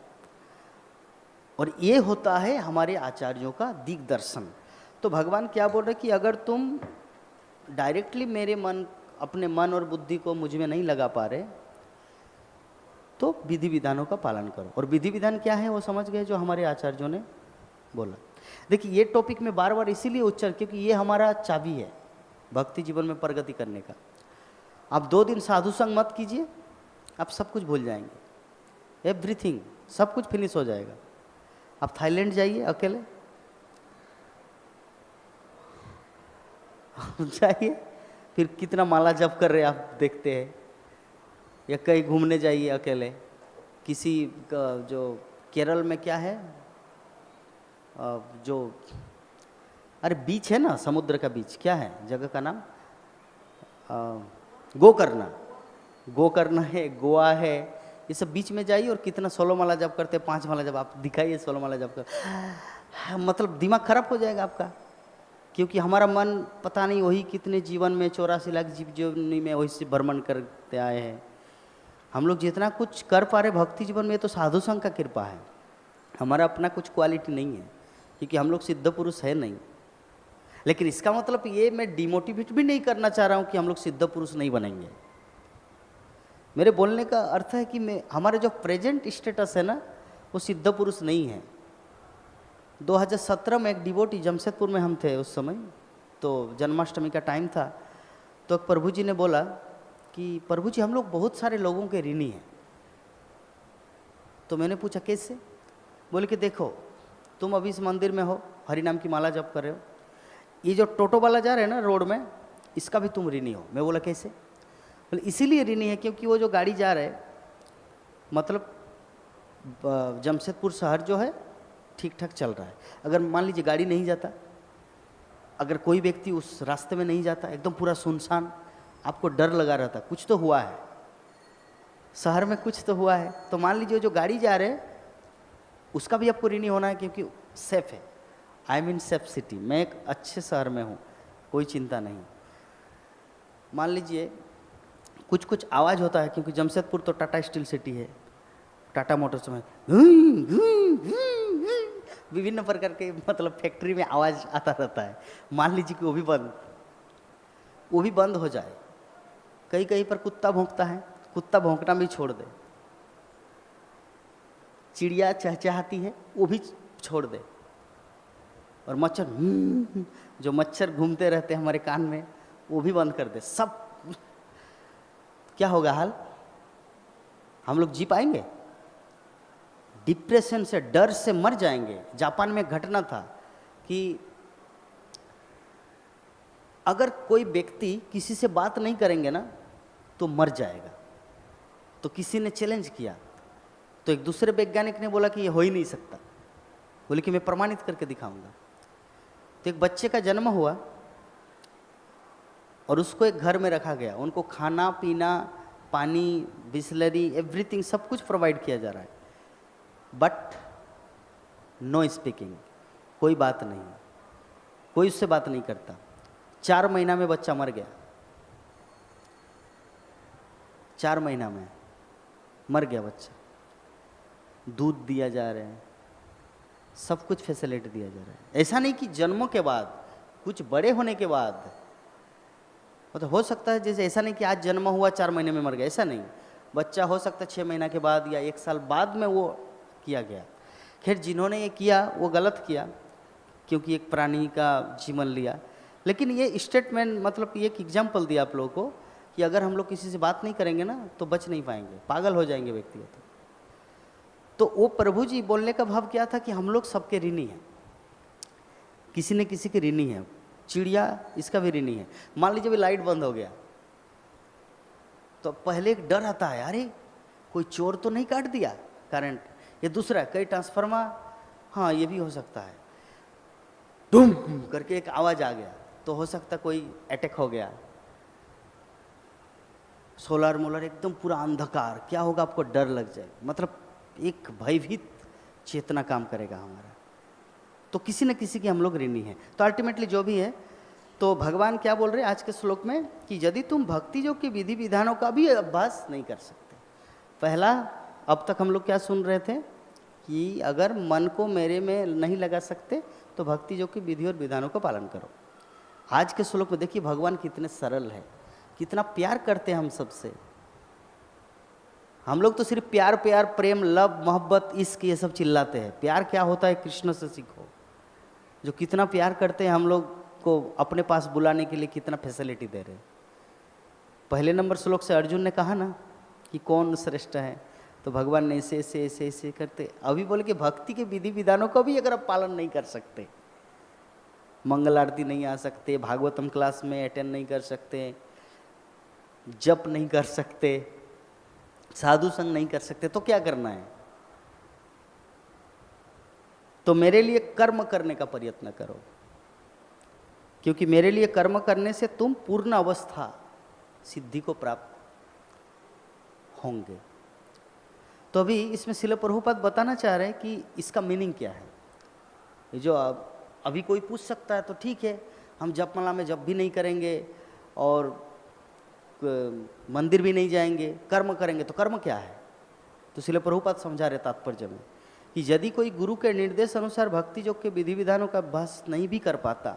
और ये होता है हमारे आचार्यों का दिग्दर्शन। तो भगवान क्या बोल रहे कि अगर तुम डायरेक्टली अपने मन और बुद्धि को मुझ में नहीं लगा पा रहे, तो विधि विधानों का पालन करो। और विधि विधान क्या है वो समझ गए जो हमारे आचार्यों ने बोला। देखिए ये टॉपिक में बार बार इसीलिए उच्चार, क्योंकि ये हमारा चाबी है भक्ति जीवन में प्रगति करने का। आप 2 दिन साधु संग मत कीजिए, आप सब कुछ भूल जाएंगे, एवरीथिंग, सब कुछ फिनिश हो जाएगा। आप थाईलैंड जाइए अकेले जाइए, फिर कितना माला जप कर रहे आप देखते हैं। या कहीं घूमने जाइए अकेले, किसी जो केरल में क्या है, जो अरे बीच है ना, समुद्र का बीच, क्या है जगह का नाम? गोकर्णा है, गोवा है, ये सब बीच में जाइए और कितना 16 माला जप करते हैं, 5 माला जप आप दिखाइए, 16 माला जप कर, मतलब दिमाग खराब हो जाएगा आपका। क्योंकि हमारा मन पता नहीं वही कितने जीवन में 84 लाख जीव जीवनी में वही से भ्रमण करते आए हैं। हम लोग जितना कुछ कर पा रहे भक्ति जीवन में, तो साधु संघ का कृपा है। हमारा अपना कुछ क्वालिटी नहीं है, क्योंकि हम लोग सिद्ध पुरुष है नहीं। लेकिन इसका मतलब ये मैं डिमोटिवेट भी नहीं करना चाह रहा हूँ कि हम लोग सिद्ध पुरुष नहीं बनेंगे। मेरे बोलने का अर्थ है कि हमारे जो प्रेजेंट स्टेटस है ना, वो सिद्ध पुरुष नहीं है। 2017 में एक डिवोटी, जमशेदपुर में हम थे उस समय, तो जन्माष्टमी का टाइम था, तो प्रभु जी ने बोला कि प्रभु जी हम लोग बहुत सारे लोगों के ऋणी हैं। तो मैंने पूछा कैसे? बोले कि देखो तुम अभी इस मंदिर में हो, हरि नाम की माला जप कर रहे हो, ये जो टोटो वाला जा रहे हैं ना रोड में, इसका भी तुम ऋणी हो। मैं बोला कैसे? बोले इसीलिए ऋणी है क्योंकि वो जो गाड़ी जा रहा है, मतलब जमशेदपुर शहर जो है ठीक ठाक चल रहा है। अगर मान लीजिए गाड़ी नहीं जाता, अगर कोई व्यक्ति उस रास्ते में नहीं जाता, एकदम पूरा सुनसान, आपको डर लगा रहता, कुछ तो हुआ है शहर में, कुछ तो हुआ है, तो मान लीजिए जो गाड़ी जा रहे हैं उसका भी आपको ऋणी होना है, क्योंकि सेफ है। आई मीन सेफ सिटी, मैं एक अच्छे शहर में हूँ, कोई चिंता नहीं। मान लीजिए कुछ कुछ आवाज़ होता है, क्योंकि जमशेदपुर तो टाटा स्टील सिटी है, टाटा मोटर्स में विभिन्न प्रकार के मतलब फैक्ट्री में आवाज़ आता रहता है। मान लीजिए कि वो भी बंद हो जाए। कहीं कहीं पर कुत्ता भौंकता है, कुत्ता भौंकना भी छोड़ दे, चिड़िया चहचहाती है वो भी छोड़ दे, और मच्छर जो मच्छर घूमते रहते हैं हमारे कान में वो भी बंद कर दे, सब क्या होगा हाल? हम लोग जी पाएंगे? डिप्रेशन से, डर से मर जाएंगे। जापान में घटना था कि अगर कोई व्यक्ति किसी से बात नहीं करेंगे ना तो मर जाएगा। तो किसी ने चैलेंज किया, तो एक दूसरे वैज्ञानिक ने बोला कि ये हो ही नहीं सकता, बोले कि मैं प्रमाणित करके दिखाऊंगा। तो एक बच्चे का जन्म हुआ और उसको एक घर में रखा गया, उनको खाना पीना, पानी, बिस्लरी, एवरीथिंग सब कुछ प्रोवाइड किया जा रहा है, बट नो स्पीकिंग, कोई बात नहीं, कोई उससे बात नहीं करता। 4 महीना में बच्चा मर गया, 4 महीना में मर गया बच्चा। दूध दिया जा रहा है, सब कुछ फैसिलिटी दिया जा रहा है। ऐसा नहीं कि जन्मों के बाद, कुछ बड़े होने के बाद मतलब हो सकता है जैसे ऐसा नहीं कि आज जन्म हुआ 4 महीने में मर गया, ऐसा नहीं। बच्चा हो सकता है 6 महीना के बाद या 1 साल बाद में वो किया गया। खैर जिन्होंने ये किया वो गलत किया, क्योंकि एक प्राणी का जीवन लिया। लेकिन ये स्टेटमेंट मतलब ये एक एग्जाम्पल दिया आप लोगों को कि अगर हम लोग किसी से बात नहीं करेंगे ना तो बच नहीं पाएंगे, पागल हो जाएंगे व्यक्तिगत। तो वो प्रभु जी बोलने का भाव क्या था कि हम लोग सबके ऋणी हैं, किसी न किसी के ऋणी है। चिड़िया इसका भी ऋणी है। मान लीजिए भी लाइट बंद हो गया तो पहले एक डर आता है, अरे कोई चोर तो नहीं काट दिया करंट। ये दूसरा कई ट्रांसफार्मर, हाँ ये भी हो सकता है, डूम करके एक आवाज आ गया तो हो सकता कोई अटैक हो गया। सोलर मोलर एकदम पूरा अंधकार, क्या होगा आपको डर लग जाए, मतलब एक भयभीत चेतना काम करेगा हमारा। तो किसी न किसी के हम लोग ऋणी हैं। तो अल्टीमेटली जो भी है, तो भगवान क्या बोल रहे हैं आज के श्लोक में कि यदि तुम भक्ति योग के विधि विधानों का भी अभ्यास नहीं कर सकते। पहला, अब तक हम लोग क्या सुन रहे थे कि अगर मन को मेरे में नहीं लगा सकते तो भक्ति योग की विधि और विधानों का पालन करो। आज के श्लोक में देखिए भगवान कितने सरल है, कितना प्यार करते हैं हम सबसे। हम लोग तो सिर्फ प्यार प्यार, प्रेम, लव, मोहब्बत, इश्क ये सब चिल्लाते हैं। प्यार क्या होता है कृष्ण से सीखो, जो कितना प्यार करते हैं हम लोग को अपने पास बुलाने के लिए कितना फैसिलिटी दे रहे हैं। पहले नंबर श्लोक से अर्जुन ने कहा ना कि कौन श्रेष्ठ है, तो भगवान ने ऐसे ऐसे ऐसे ऐसे करते। अभी बोले कि भक्ति के विधि विधानों का भी अगर आप पालन नहीं कर सकते, मंगल आरती नहीं आ सकते, भागवतम क्लास में अटेंड नहीं कर सकते, जप नहीं कर सकते, साधु संग नहीं कर सकते, तो क्या करना है? तो मेरे लिए कर्म करने का प्रयत्न करो, क्योंकि मेरे लिए कर्म करने से तुम पूर्ण अवस्था सिद्धि को प्राप्त होंगे। तो अभी इसमें श्रील प्रभुपाद बताना चाह रहे हैं कि इसका मीनिंग क्या है। ये जो अभी कोई पूछ सकता है तो ठीक है, हम जपमाला में जप भी नहीं करेंगे और मंदिर भी नहीं जाएंगे, कर्म करेंगे, तो कर्म क्या है? तो श्रील प्रभुपाद समझा रहे तात्पर्य में कि यदि कोई गुरु के निर्देश अनुसार भक्ति योग के विधि विधानों का अभ्यास नहीं भी कर पाता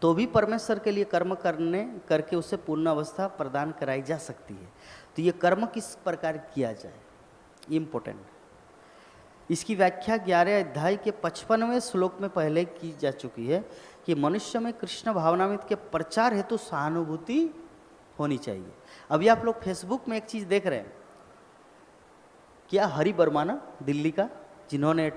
तो भी परमेश्वर के लिए कर्म करके उसे पूर्ण अवस्था प्रदान कराई जा सकती है। तो ये कर्म किस प्रकार किया जाए, इम्पोर्टेंट। इसकी व्याख्या 11 अध्याय के 55वें श्लोक में पहले की जा चुकी है कि मनुष्य में कृष्ण भावनामृत के प्रचार हेतु सहानुभूति होनी चाहिए। अभी आप लोग फेसबुक में एक चीज़ देख रहे हैं, क्या हरि बर्माना दिल्ली का, जिन्होंने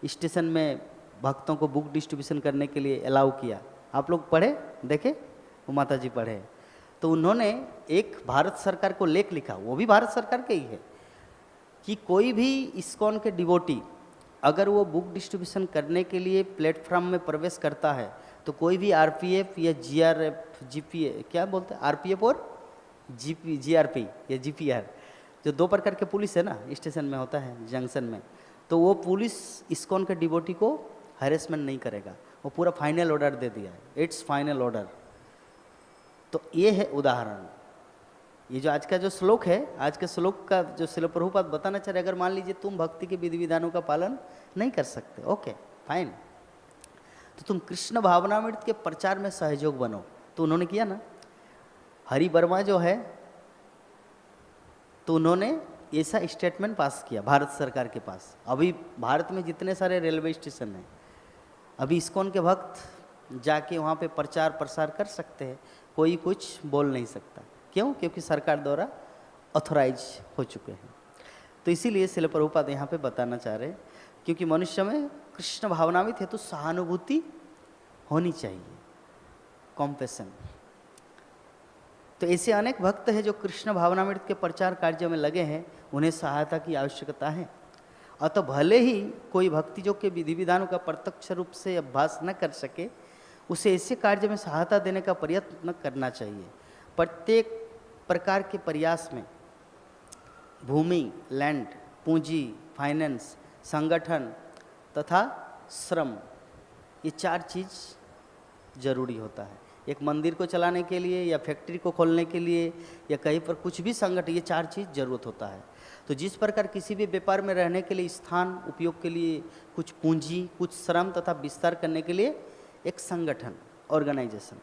स्टेशन में भक्तों को बुक डिस्ट्रीब्यूशन करने के लिए अलाउ किया, आप लोग पढ़े देखे? वो माता जी पढ़े। तो उन्होंने एक भारत सरकार को लेख लिखा, वो भी भारत सरकार के ही है, कि कोई भी इस्कॉन के डिवोटी अगर वो बुक डिस्ट्रीब्यूशन करने के लिए प्लेटफॉर्म में प्रवेश करता है तो कोई भी आरपीएफ या जीआरएफ, जीपीए क्या बोलते हैं, आरपीएफ और जीआरपी या जीपीआर, जो 2 प्रकार के पुलिस है ना स्टेशन में होता है, जंक्शन में, तो वो पुलिस इस्कॉन के डिवोटी को हैरेसमेंट नहीं करेगा। वो पूरा फाइनल ऑर्डर दे दिया है, इट्स फाइनल ऑर्डर। तो ये है उदाहरण। ये जो आज का जो श्लोक है, आज के श्लोक का जो श्रील प्रभुपाद बताना चाह रहे, अगर मान लीजिए तुम भक्ति के विधि विधानों का पालन नहीं कर सकते, ओके फाइन, तो तुम कृष्ण भावनामृत के प्रचार में सहयोग बनो। तो उन्होंने किया ना, हरि वर्मा जो है, तो उन्होंने ऐसा स्टेटमेंट पास किया भारत सरकार के पास। अभी भारत में जितने सारे रेलवे स्टेशन हैं, अभी इस्कॉन के भक्त जाके वहाँ पे प्रचार प्रसार कर सकते हैं, कोई कुछ बोल नहीं सकता। क्यों? क्योंकि सरकार द्वारा ऑथोराइज हो चुके हैं। तो इसीलिए श्रील प्रभुपाद यहाँ पे बताना चाह रहे हैं, क्योंकि मनुष्य में कृष्ण भावनामृत हेतु सहानुभूति होनी चाहिए, कॉम्पेशन। तो ऐसे अनेक भक्त हैं जो कृष्ण भावनामृत के प्रचार कार्य में लगे हैं, उन्हें सहायता की आवश्यकता है। अतः भले ही कोई भक्ति योग के विधि विधानों का प्रत्यक्ष रूप से अभ्यास न कर सके, उसे ऐसे कार्य में सहायता देने का प्रयत्न करना चाहिए। प्रत्येक प्रकार के प्रयास में भूमि, लैंड, पूंजी, फाइनेंस, संगठन तथा श्रम, ये 4 चीज़ जरूरी होता है। एक मंदिर को चलाने के लिए या फैक्ट्री को खोलने के लिए या कहीं पर कुछ भी संगठन, ये 4 चीज़ जरूरत होता है। तो जिस प्रकार किसी भी व्यापार में रहने के लिए स्थान उपयोग के लिए कुछ पूंजी, कुछ श्रम तथा विस्तार करने के लिए एक संगठन, ऑर्गेनाइजेशन,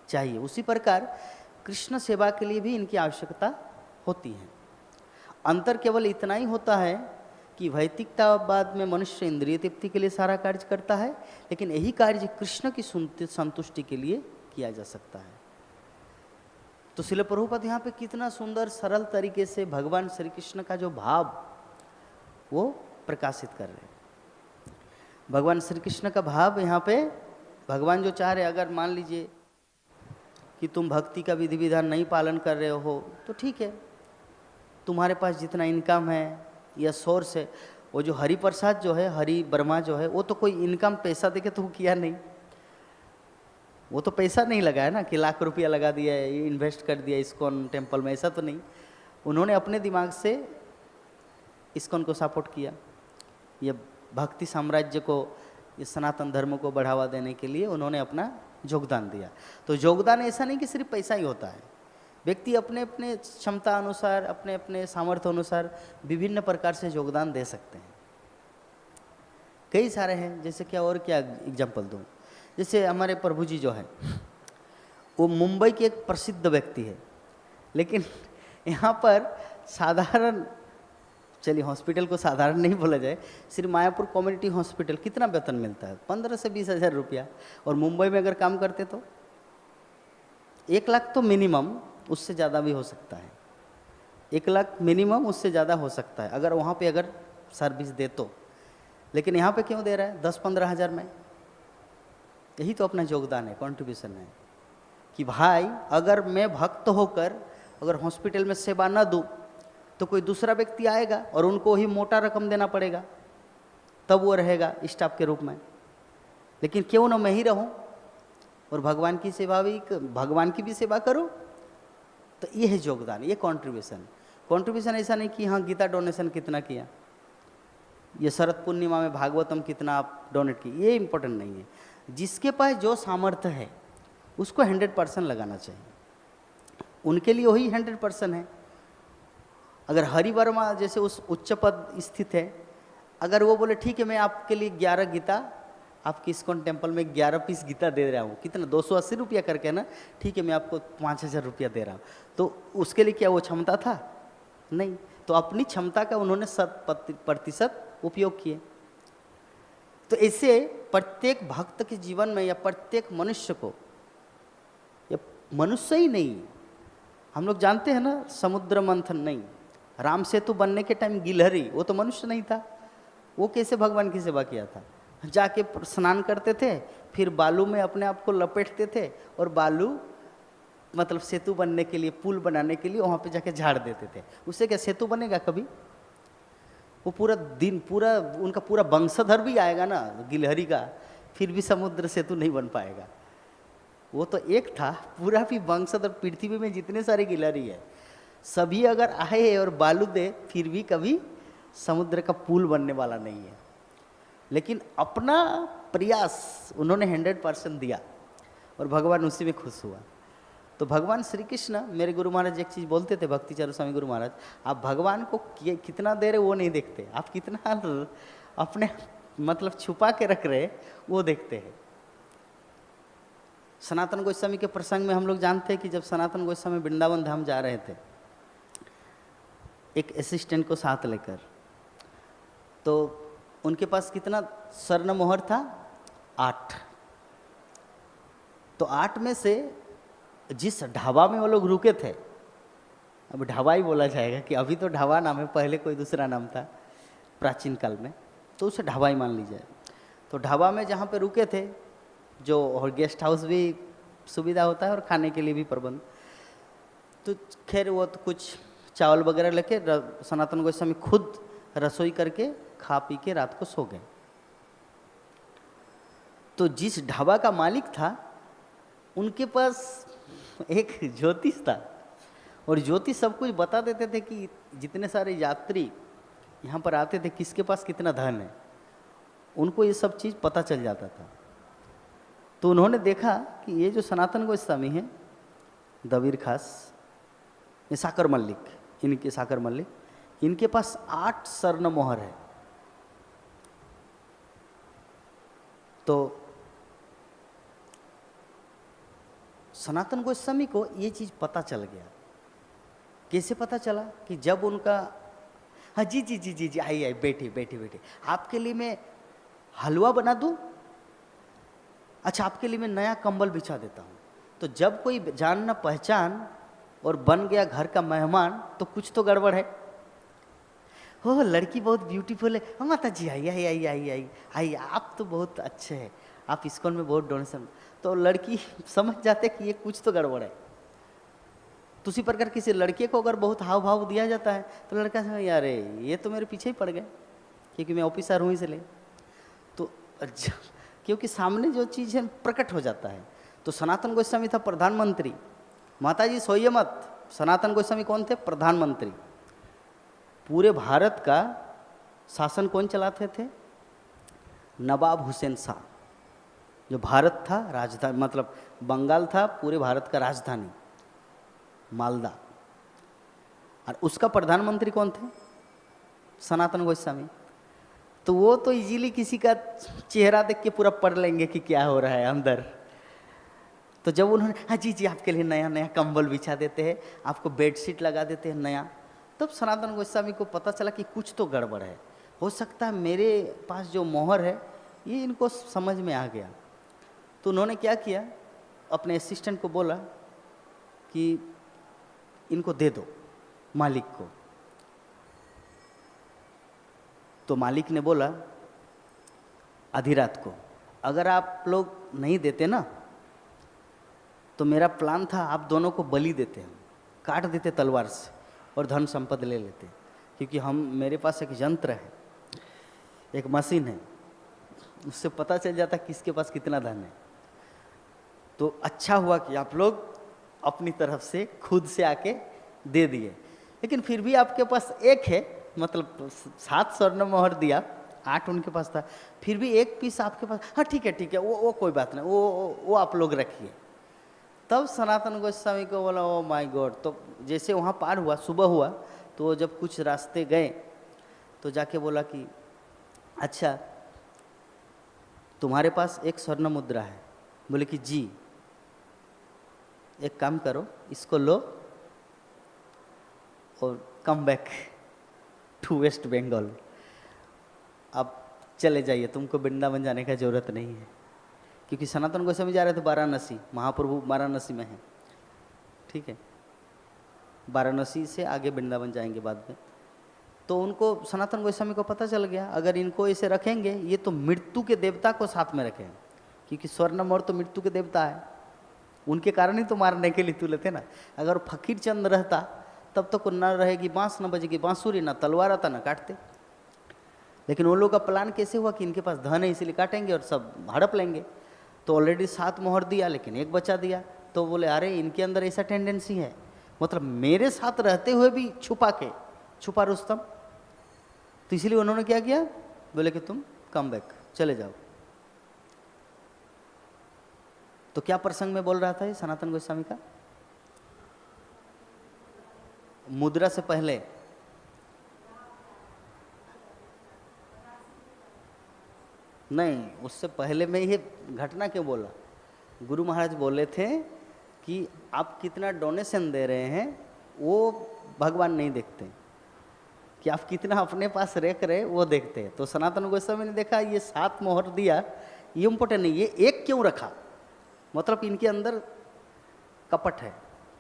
चाहिए। उसी प्रकार कृष्ण सेवा के लिए भी इनकी आवश्यकता होती है। अंतर केवल इतना ही होता है कि भौतिकतावाद में मनुष्य इंद्रिय तृप्ति के लिए सारा कार्य करता है, लेकिन यही कार्य कृष्ण की संतुष्टि के लिए किया जा सकता है। तो श्रील प्रभुपाद यहाँ पे कितना सुंदर सरल तरीके से भगवान श्री कृष्ण का जो भाव वो प्रकाशित कर रहे हैं। भगवान श्री कृष्ण का भाव यहाँ पे भगवान जो चाह रहे, अगर मान लीजिए कि तुम भक्ति का विधि विधान नहीं पालन कर रहे हो तो ठीक है, तुम्हारे पास जितना इनकम है या सोर्स है, वो जो हरि प्रसाद जो है, हरि वर्मा जो है, वो तो कोई इनकम पैसा देके तो किया नहीं, वो तो पैसा नहीं लगाया ना कि लाख रुपया लगा दिया है, इन्वेस्ट कर दिया इस्कॉन टेम्पल में, ऐसा तो नहीं। उन्होंने अपने दिमाग से इस्कॉन को सपोर्ट किया, ये भक्ति साम्राज्य को, ये सनातन धर्म को बढ़ावा देने के लिए उन्होंने अपना योगदान दिया। तो योगदान ऐसा नहीं कि सिर्फ पैसा ही होता है, व्यक्ति अपने अपने क्षमता अनुसार, अपने अपने सामर्थ्य अनुसार विभिन्न प्रकार से योगदान दे सकते हैं। कई सारे हैं, जैसे क्या और क्या एग्जाम्पल दूँ, जैसे हमारे प्रभु जी जो है वो मुंबई के एक प्रसिद्ध व्यक्ति है, लेकिन यहाँ पर साधारण, चलिए हॉस्पिटल को साधारण नहीं बोला जाए, सिर्फ मायापुर कम्युनिटी हॉस्पिटल कितना वेतन मिलता है, 15 से 20 हज़ार रुपया, और मुंबई में अगर काम करते तो 1 लाख तो मिनिमम, उससे ज़्यादा भी हो सकता है, 1 लाख मिनिमम, उससे ज़्यादा हो सकता है अगर वहाँ पे अगर सर्विस दे तो। लेकिन यहाँ पे क्यों दे रहा है 10-15 हज़ार में? यही तो अपना योगदान है, कॉन्ट्रीब्यूशन है कि भाई अगर मैं भक्त होकर अगर हॉस्पिटल में सेवा न दूँ तो कोई दूसरा व्यक्ति आएगा और उनको ही मोटा रकम देना पड़ेगा, तब वो रहेगा स्टाफ के रूप में। लेकिन क्यों ना मैं ही रहूं और भगवान की सेवा भी, भगवान की भी सेवा करूं। तो ये है योगदान, ये कंट्रीब्यूशन। कंट्रीब्यूशन ऐसा नहीं कि हाँ गीता डोनेशन कितना किया, ये शरद पूर्णिमा में भागवतम कितना आप डोनेट किए, ये इम्पोर्टेंट नहीं है। जिसके पास जो सामर्थ्य है उसको 100% लगाना चाहिए, उनके लिए वही 100% है। अगर हरि वर्मा जैसे उस उच्च पद स्थित है, अगर वो बोले ठीक है मैं आपके लिए 11 गीता, आपकी इस्कॉन टेम्पल में 11 पीस गीता दे रहा हूँ, कितना 280 रुपया करके ना, ठीक है मैं आपको 5000 रुपया दे रहा हूँ, तो उसके लिए क्या वो क्षमता था? नहीं। तो अपनी क्षमता का उन्होंने 100% उपयोग किए। तो ऐसे प्रत्येक भक्त के जीवन में या प्रत्येक मनुष्य को, या मनुष्य ही नहीं, हम लोग जानते हैं ना समुद्र मंथन नहीं, राम सेतु बनने के टाइम गिलहरी, वो तो मनुष्य नहीं था, वो कैसे भगवान की सेवा किया था? जाके स्नान करते थे, फिर बालू में अपने आप को लपेटते थे और बालू मतलब सेतु बनने के लिए, पुल बनाने के लिए वहाँ पे जाके झाड़ देते थे। उससे क्या सेतु बनेगा कभी? वो पूरा दिन, पूरा उनका पूरा वंशधर भी आएगा ना गिलहरी का, फिर भी समुद्र सेतु नहीं बन पाएगा। वो तो एक था, पूरा भी वंशधर, पृथ्वी में जितने सारे गिलहरी है सभी अगर आए और बालू दे, फिर भी कभी समुद्र का पुल बनने वाला नहीं है। लेकिन अपना प्रयास उन्होंने 100% दिया और भगवान उसी में खुश हुआ। तो भगवान श्री कृष्ण, मेरे गुरु महाराज एक चीज़ बोलते थे, भक्ति चारू स्वामी गुरु महाराज, आप भगवान को कितना दे रहे वो नहीं देखते, आप कितना अपने मतलब छुपा के रख रहे वो देखते हैं। सनातन गोस्वामी के प्रसंग में हम लोग जानते हैं कि जब सनातन गोस्वामी वृंदावन धाम जा रहे थे एक असिस्टेंट को साथ लेकर, तो उनके पास कितना स्वर्ण मोहर था? 8। तो 8 में से जिस ढाबा में वो लोग रुके थे, अब ढाबा ही बोला जाएगा कि अभी तो ढाबा नाम है, पहले कोई दूसरा नाम था प्राचीन काल में, तो उसे ढाबा ही मान लीजिए। तो ढाबा में जहाँ पे रुके थे, जो और गेस्ट हाउस भी सुविधा होता है और खाने के लिए भी प्रबंध, तो खैर वो तो कुछ चावल वगैरह लेके सनातन गोस्वामी खुद रसोई करके खा पी के रात को सो गए। तो जिस ढाबा का मालिक था उनके पास एक ज्योतिष था, और ज्योतिष सब कुछ बता देते थे कि जितने सारे यात्री यहाँ पर आते थे किसके पास कितना धन है, उनको ये सब चीज़ पता चल जाता था। तो उन्होंने देखा कि ये जो सनातन गोस्वामी हैं, दबीर खास, ये साकर मल्लिक, इनके साकर मल्लिक, इनके पास 8 स्वर्ण मोहर है। तो सनातन गोस्वामी को ये चीज़ पता चल गया। कैसे पता चला? कि जब उनका, हाँ जी जी जी जी जी, आई आई, बैठी बैठी बैठी, आपके लिए मैं हलवा बना दूँ, अच्छा आपके लिए मैं नया कंबल बिछा देता हूँ। तो जब कोई जान ना पहचान और बन गया घर का मेहमान, तो कुछ तो गड़बड़ है। हो लड़की बहुत ब्यूटीफुल है, हाँ माता जी आई आई आई आई आई आई, आप तो बहुत अच्छे हैं, आप इस्कॉन में बहुत डोनेशन, तो लड़की समझ जाते कि ये कुछ तो गड़बड़ है। तो उसी प्रकार किसी लड़के को अगर बहुत हाव भाव दिया जाता है तो लड़का समझ, यार ये तो मेरे पीछे ही पड़ गए, क्योंकि मैं ऑफिसर हूँ इसलिए। तो क्योंकि सामने जो चीज़ है प्रकट हो जाता है। तो सनातन गोस्वामी था प्रधानमंत्री। माता जी सोइए मत, सनातन गोस्वामी कौन थे? प्रधानमंत्री। पूरे भारत का शासन कौन चलाते थे? नवाब हुसैन शाह। जो भारत था राजधानी, मतलब बंगाल था पूरे भारत का राजधानी मालदा, और उसका प्रधानमंत्री कौन थे? सनातन गोस्वामी। तो वो तो इजीली किसी का चेहरा देख के पूरा पढ़ लेंगे कि क्या हो रहा है अंदर। तो जब उन्होंने, हाँ जी जी आपके लिए नया नया कंबल बिछा देते हैं, आपको बेडशीट लगा देते हैं नया, तब सनातन गोस्वामी को पता चला कि कुछ तो गड़बड़ है। हो सकता है मेरे पास जो मोहर है ये इनको समझ में आ गया। तो उन्होंने क्या किया, अपने असिस्टेंट को बोला कि इनको दे दो मालिक को। तो मालिक ने बोला आधी रात को, अगर आप लोग नहीं देते ना तो मेरा प्लान था आप दोनों को बलि देते हैं, काट देते तलवार से और धन संपत्ति ले लेते, क्योंकि मेरे पास एक यंत्र है, एक मशीन है, उससे पता चल जाता किसके पास कितना धन है। तो अच्छा हुआ कि आप लोग अपनी तरफ से खुद से आके दे दिए, लेकिन फिर भी आपके पास एक है, मतलब 7 स्वर्ण मोहर दिया, 8 उनके पास था, फिर भी एक पीस आपके पास, हाँ ठीक है वो कोई बात नहीं, वो आप लोग रखिए। तब सनातन गोस्वामी को बोला ओ माय गॉड। तो जैसे वहाँ पार हुआ, सुबह हुआ, तो जब कुछ रास्ते गए तो जाके बोला कि अच्छा तुम्हारे पास एक स्वर्ण मुद्रा है? बोले कि जी। एक काम करो, इसको लो और come back to West Bengal, अब चले जाइए, तुमको वृंदावन जाने का जरूरत नहीं है। क्योंकि सनातन गोस्वामी जा रहे थे वाराणसी, महाप्रभु वाराणसी में है, ठीक है, वाराणसी से आगे वृंदावन जाएंगे बाद में। तो उनको सनातन गोस्वामी को पता चल गया अगर इनको ऐसे रखेंगे ये तो मृत्यु के देवता को साथ में रखें, क्योंकि स्वर्ण मोर तो मृत्यु के देवता है, उनके कारण ही तो मारने के लिए तुले थे ना। अगर फकीर चंद रहता तब तो न रहेगी बांस, न बजेगी बांसुरी, ना तलवार आता, ना काटते। लेकिन उन लोगों का प्लान कैसे हुआ कि इनके पास धन है इसलिए काटेंगे और सब हड़प लेंगे। तो ऑलरेडी 7 मोहर दिया लेकिन एक बचा दिया। तो बोले अरे इनके अंदर ऐसा टेंडेंसी है, मतलब मेरे साथ रहते हुए भी छुपा रुस्तम। तो इसलिए उन्होंने क्या किया, बोले कि तुम कम बैक, चले जाओ। तो क्या प्रसंग में बोल रहा था ये सनातन गोस्वामी का? मुद्रा से पहले नहीं, उससे पहले मैं ये घटना क्यों बोला? गुरु महाराज बोले थे कि आप कितना डोनेशन दे रहे हैं वो भगवान नहीं देखते, कि आप कितना अपने पास रख रहे वो देखते हैं। तो सनातन गोस्वामी ने देखा ये 7 मोहर दिया, ये इम्पोर्टेंट नहीं, ये एक क्यों रखा, मतलब इनके अंदर कपट है,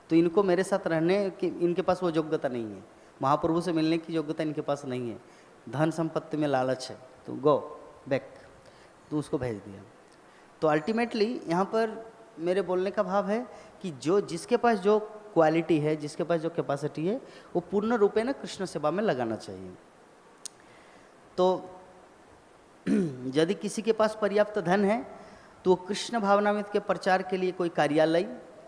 तो इनको मेरे साथ रहने की इनके पास वो योग्यता नहीं है, महाप्रभु से मिलने की योग्यता इनके पास नहीं है, धन संपत्ति में लालच है, तो गो बैक। तो उसको भेज दिया। तो अल्टीमेटली यहाँ पर मेरे बोलने का भाव है कि जिसके पास जो क्वालिटी है, जिसके पास जो कैपेसिटी है, वो पूर्ण रूपे न कृष्ण सेवा में लगाना चाहिए। तो यदि किसी के पास पर्याप्त धन है तो वो कृष्ण भावनामृत के प्रचार के लिए कोई कार्यालय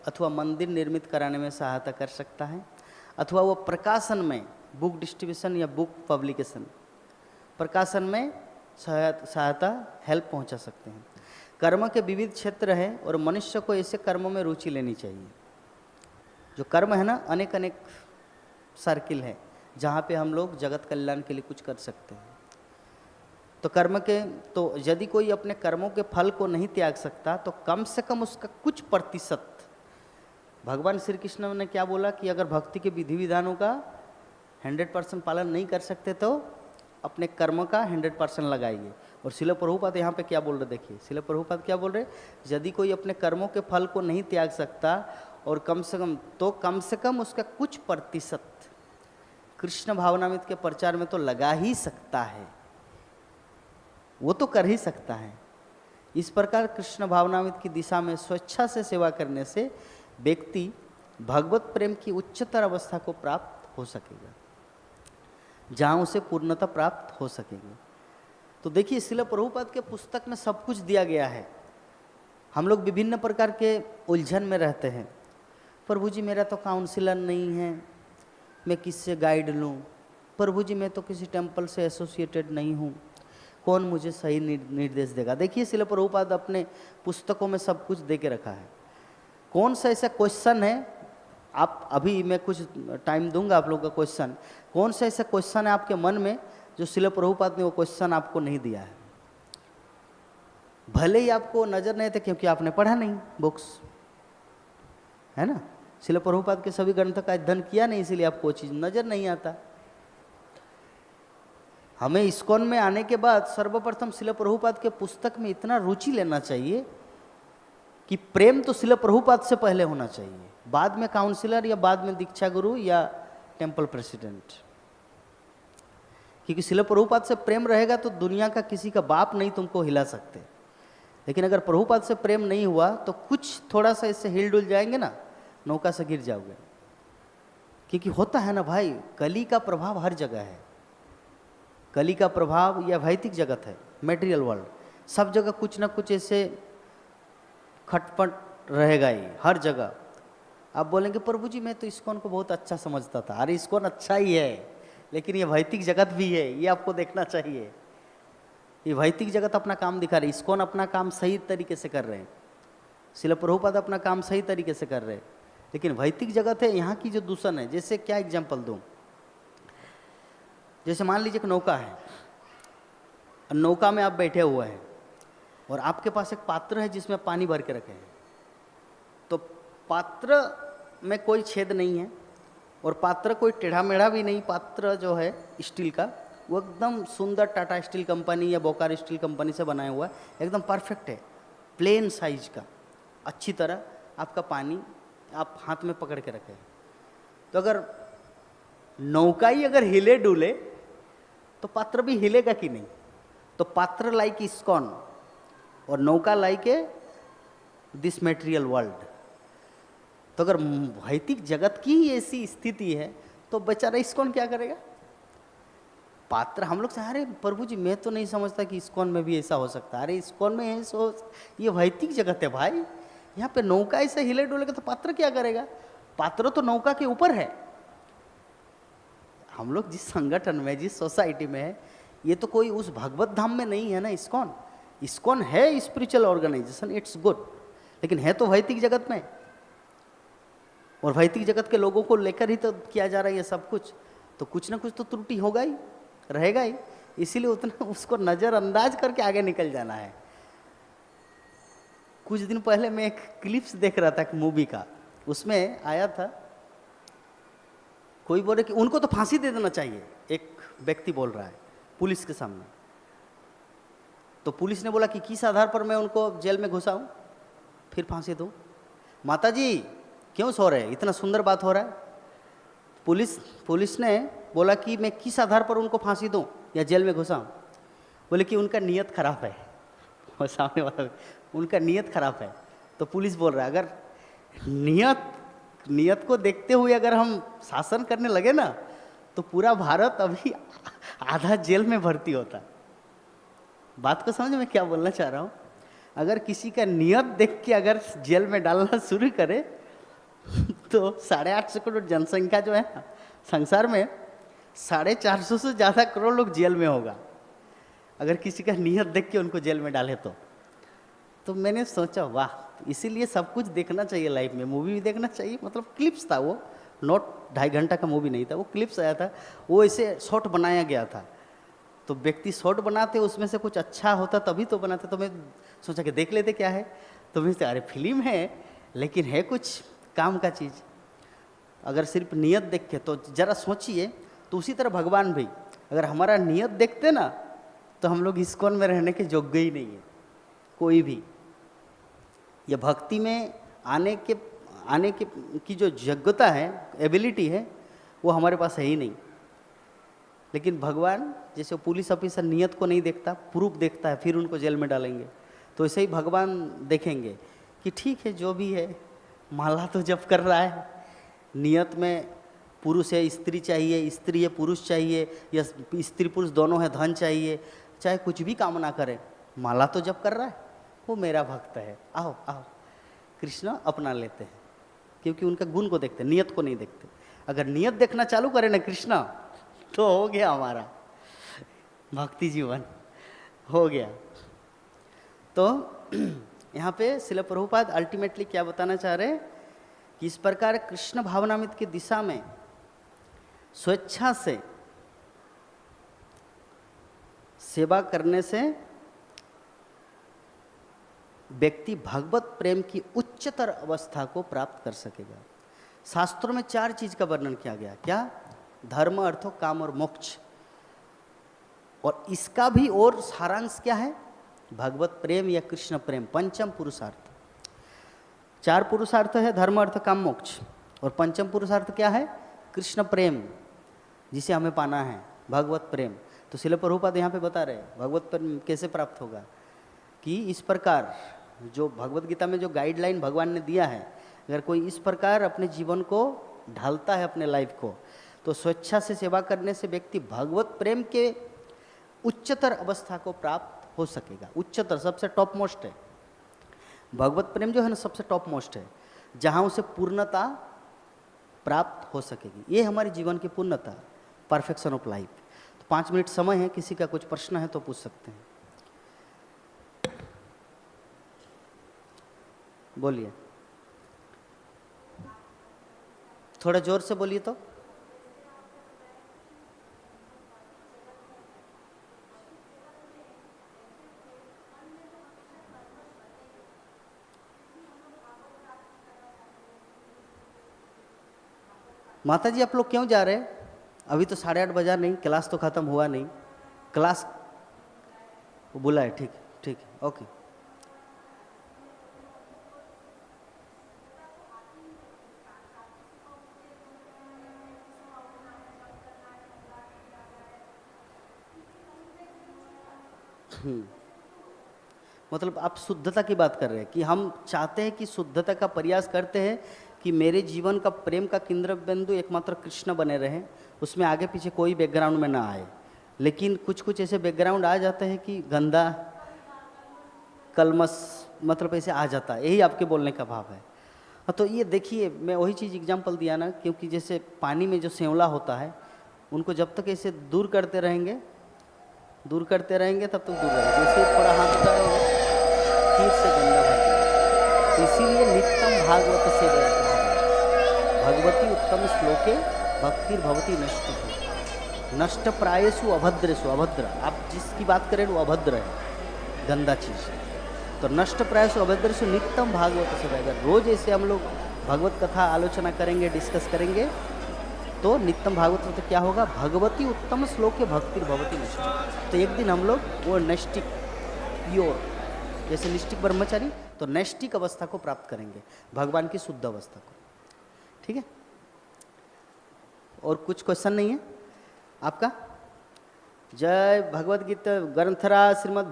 अथवा मंदिर निर्मित कराने में सहायता कर सकता है, अथवा वो प्रकाशन में बुक डिस्ट्रीब्यूशन या बुक पब्लिकेशन प्रकाशन में सहायता हेल्प पहुंचा सकते हैं। कर्म के विविध क्षेत्र है और मनुष्य को ऐसे कर्मों में रुचि लेनी चाहिए। जो कर्म है ना, अनेक अनेक सर्किल है जहाँ पे हम लोग जगत कल्याण के लिए कुछ कर सकते हैं। तो यदि कोई अपने कर्मों के फल को नहीं त्याग सकता तो कम से कम उसका कुछ प्रतिशत भगवान श्री कृष्ण ने क्या बोला कि अगर भक्ति के विधि विधानों का 100% पालन नहीं कर सकते तो अपने कर्म का 100% लगाइए। और शिला प्रभुपाद यहाँ पे क्या बोल रहे, देखिए शिला प्रभुपाद क्या बोल रहे, यदि कोई अपने कर्मों के फल को नहीं त्याग सकता और कम से कम उसका कुछ प्रतिशत कृष्ण भावनामृत के प्रचार में तो लगा ही सकता है, वो तो कर ही सकता है। इस प्रकार कृष्ण भावनामृत की दिशा में स्वेच्छा से सेवा करने से व्यक्ति भगवत प्रेम की उच्चतर अवस्था को प्राप्त हो सकेगा, जहाँ उसे पूर्णता प्राप्त हो सकेगी। तो देखिए शिला प्रभुपाद के पुस्तक में सब कुछ दिया गया है। हम लोग विभिन्न प्रकार के उलझन में रहते हैं, प्रभु जी मेरा तो काउंसिलर नहीं है, मैं किससे गाइड लूँ, प्रभु जी मैं तो किसी टेम्पल से एसोसिएटेड नहीं हूँ, कौन मुझे सही निर्देश देगा। देखिए शिला प्रभुपाद अपने पुस्तकों में सब कुछ दे के रखा है। कौन सा ऐसा क्वेश्चन है, आप अभी मैं कुछ टाइम दूंगा आप लोग का क्वेश्चन, कौन सा ऐसा क्वेश्चन है आपके मन में जो शिला प्रभुपाद ने वो क्वेश्चन आपको नहीं दिया है। भले ही आपको नजर नहीं थे क्योंकि आपने पढ़ा नहीं बुक्स, है ना, शिला प्रभुपाद के सभी ग्रंथों का अध्ययन किया नहीं, इसीलिए आपको वो चीज नजर नहीं आता। हमें इस्कॉन में आने के बाद सर्वप्रथम शिला प्रभुपाद के पुस्तक में इतना रुचि लेना चाहिए कि प्रेम तो शिला प्रभुपाद से पहले होना चाहिए, बाद में काउंसिलर या बाद में दीक्षा गुरु या टेम्पल प्रेसिडेंट। क्योंकि शिला प्रभुपाद से प्रेम रहेगा तो दुनिया का किसी का बाप नहीं तुमको हिला सकते, लेकिन अगर प्रभुपाद से प्रेम नहीं हुआ तो कुछ थोड़ा सा इससे हिल डुल जाएंगे ना, नौका से गिर जाओगे। क्योंकि होता है ना भाई, कली का प्रभाव हर जगह है। कली का प्रभाव यह भौतिक जगत है, मेटेरियल वर्ल्ड, सब जगह कुछ ना कुछ ऐसे खटपट रहेगा ही हर जगह। आप बोलेंगे प्रभु जी मैं तो इस्कॉन को बहुत अच्छा समझता था, अरे इस्कॉन अच्छा ही है, लेकिन ये भौतिक जगत भी है, ये आपको देखना चाहिए। ये भौतिक जगत अपना काम दिखा रही, इस्कॉन अपना काम सही तरीके से कर रहे हैं, शिला प्रभुपाद अपना काम सही तरीके से कर रहे हैं, लेकिन भौतिक जगत है यहाँ की जो दूषण है। जैसे क्या एग्जाम्पल दूँ, जैसे मान लीजिए एक नौका है, नौका में आप बैठे हुए हैं और आपके पास एक पात्र है जिसमें पानी भर के रखे हैं। तो पात्र में कोई छेद नहीं है और पात्र कोई टेढ़ा मेढ़ा भी नहीं, पात्र जो है स्टील का वो एकदम सुंदर टाटा स्टील कंपनी या बोकारो स्टील कंपनी से बनाया हुआ है, एकदम परफेक्ट है, प्लेन साइज का, अच्छी तरह आपका पानी आप हाथ में पकड़ के रखे। तो अगर नौका ही अगर हिले डुले तो पात्र भी हिलेगा कि नहीं। तो पात्र लाइक इस्कॉन और नौका like a this material world. तो अगर भौतिक जगत की ही ऐसी स्थिति है तो बेचारा इस्कॉन क्या करेगा। पात्र हम लोग से, अरे प्रभु जी मैं तो नहीं समझता कि इस्कॉन में भी ऐसा हो सकता है, अरे इस्कॉन में है सो ये भौतिक जगत है भाई, यहाँ पे नौका ऐसे हिले डुलेगा तो पात्र क्या करेगा। पात्र तो नौका के ऊपर है। हम लोग जिस संगठन में, जिस सोसाइटी में है, ये तो कोई उस भगवत धाम में नहीं है ना इस्कॉन। इस्कॉन है स्पिरिचुअल ऑर्गेनाइजेशन, इट्स गुड, लेकिन है तो भौतिक जगत में, और भौतिक जगत के लोगों को लेकर ही तो किया जा रहा है ये सब कुछ। तो कुछ ना कुछ तो त्रुटि होगा ही, रहेगा ही, इसीलिए उतना उसको नज़रअंदाज करके आगे निकल जाना है। कुछ दिन पहले मैं एक क्लिप्स देख रहा था एक मूवी का, उसमें आया था, कोई बोले कि उनको तो फांसी दे देना चाहिए, एक व्यक्ति बोल रहा है पुलिस के सामने। तो पुलिस ने बोला कि किस आधार पर मैं उनको जेल में घुसाऊं फिर फांसी दूं। माता जी क्यों सो रहे, इतना सुंदर बात हो रहा है। पुलिस ने बोला कि मैं किस आधार पर उनको फांसी दूं या जेल में घुसाऊं। बोले कि उनका नीयत खराब है, और सामने वाला उनका नीयत खराब है। तो पुलिस बोल रहा है अगर नियत को देखते हुए अगर हम शासन करने लगे ना तो पूरा भारत अभी आधा जेल में भर्ती होता। बात को समझ में क्या बोलना चाह रहा हूँ। अगर किसी का नियत देख के अगर जेल में डालना शुरू करे तो 850 करोड़ जनसंख्या जो है संसार में, 450 से ज़्यादा करोड़ लोग जेल में होगा अगर किसी का नियत देख के उनको जेल में डाले तो मैंने सोचा वाह, इसीलिए सब कुछ देखना चाहिए लाइफ में। मूवी भी देखना चाहिए, मतलब क्लिप्स था वो, नोट 2.5 घंटा का मूवी नहीं था वो, क्लिप्स आया था, वो ऐसे शॉर्ट बनाया गया था। तो व्यक्ति शॉर्ट बनाते उसमें से कुछ अच्छा होता तभी तो बनाते। तो मैं सोचा कि देख लेते क्या है। तो मैं अरे फिल्म है लेकिन है कुछ काम का चीज़। अगर सिर्फ नियत देख के, तो जरा सोचिए, तो उसी तरह भगवान भी अगर हमारा नियत देखते ना, तो हम लोग इस्कॉन में रहने के योग्य ही नहीं है कोई भी। ये भक्ति में आने के की जो योग्यता है, एबिलिटी है, वो हमारे पास है ही नहीं। लेकिन भगवान जैसे पुलिस ऑफिसर नियत को नहीं देखता, प्रूफ देखता है, फिर उनको जेल में डालेंगे, तो ऐसे ही भगवान देखेंगे कि ठीक है जो भी है, माला तो जप कर रहा है, नियत में पुरुष है स्त्री चाहिए, स्त्री है पुरुष चाहिए, या स्त्री पुरुष दोनों है, धन चाहिए, चाहे कुछ भी कामना करे, माला तो जप कर रहा है, वो मेरा भक्त है, आओ आओ। कृष्ण अपना लेते हैं क्योंकि उनका गुण को देखते हैं, नियत को नहीं देखते। अगर नियत देखना चालू करें ना कृष्ण, तो हो गया हमारा भक्ति जीवन, हो गया। तो यहाँ पे श्रील प्रभुपाद अल्टीमेटली क्या बताना चाह रहे हैं कि इस प्रकार कृष्ण भावनामृत की दिशा में स्वेच्छा से सेवा करने से व्यक्ति भगवत प्रेम की उच्चतर अवस्था को प्राप्त कर सकेगा। शास्त्रों में 4 चीज का वर्णन किया गया, क्या? धर्म, अर्थ, काम और मोक्ष। और इसका भी और सारांश क्या है? भगवत प्रेम या कृष्ण प्रेम, पंचम पुरुषार्थ। 4 पुरुषार्थ है, धर्म, अर्थ, काम, मोक्ष, और पंचम पुरुषार्थ क्या है? कृष्ण प्रेम, जिसे हमें पाना है, भगवत प्रेम। तो श्रील प्रभुपाद यहाँ पे बता रहे हैं भगवत प्रेम कैसे प्राप्त होगा, कि इस प्रकार जो भगवत गीता में जो गाइडलाइन भगवान ने दिया है, अगर कोई इस प्रकार अपने जीवन को ढालता है, अपने लाइफ को, तो स्वेच्छा से सेवा करने से व्यक्ति भगवत प्रेम के उच्चतर अवस्था को प्राप्त हो सकेगा। उच्चतर, सबसे टॉप मोस्ट है भगवत प्रेम, जो है ना सबसे टॉप मोस्ट है, जहाँ उसे पूर्णता प्राप्त हो सकेगी। ये हमारे जीवन की पूर्णता, परफेक्शन ऑफ लाइफ। तो 5 मिनट समय है, किसी का कुछ प्रश्न है तो पूछ सकते हैं, बोलिए। थोड़ा जोर से बोलिए तो। माता जी आप लोग क्यों जा रहे हैं? अभी तो 8:30 बजा नहीं, क्लास तो खत्म हुआ नहीं। क्लास बुला है, ठीक है, ठीक है, ओके। मतलब आप शुद्धता की बात कर रहे हैं कि हम चाहते हैं कि शुद्धता का प्रयास करते हैं कि मेरे जीवन का प्रेम का केंद्र बिंदु एकमात्र कृष्ण बने रहे, उसमें आगे पीछे कोई बैकग्राउंड में ना आए। लेकिन कुछ कुछ ऐसे बैकग्राउंड आ जाते हैं कि गंदा, कलमस, मतलब ऐसे आ जाता है, यही आपके बोलने का भाव है। तो ये देखिए, मैं वही चीज़ एग्जांपल दिया ना, क्योंकि जैसे पानी में जो सेवला होता है, उनको जब तक ऐसे दूर करते रहेंगे तब तक दूर रहेंगे। जैसे थोड़ा हाथ उठाएगा फिर से गंदा भर जाएगा। इसीलिए नित्यम भागवत से भगवती उत्तम श्लोके भक्ति भवती नष्ट, नष्ट प्रायसु अभद्रेसु। अभद्र, आप जिसकी बात करें वो अभद्र है, गंदा चीज़। तो नष्ट प्रायसु अभद्रेसु नित्यम भागवत से। अगर रोज ऐसे हम लोग भगवत कथा आलोचना करेंगे, डिस्कस करेंगे, तो नित्यम भागवत में तो क्या होगा? भगवती उत्तम श्लोके भक्ति भवती नैष्टिक। तो एक दिन हम लोग वो नैष्टिक, प्योर, जैसे निष्ठिक ब्रह्मचारी, तो नैष्टिक अवस्था को प्राप्त करेंगे, भगवान की शुद्ध अवस्था को। ठीक है, और कुछ क्वेश्चन नहीं है आपका? जय भगवद गीता ग्रंथराज श्रीमद्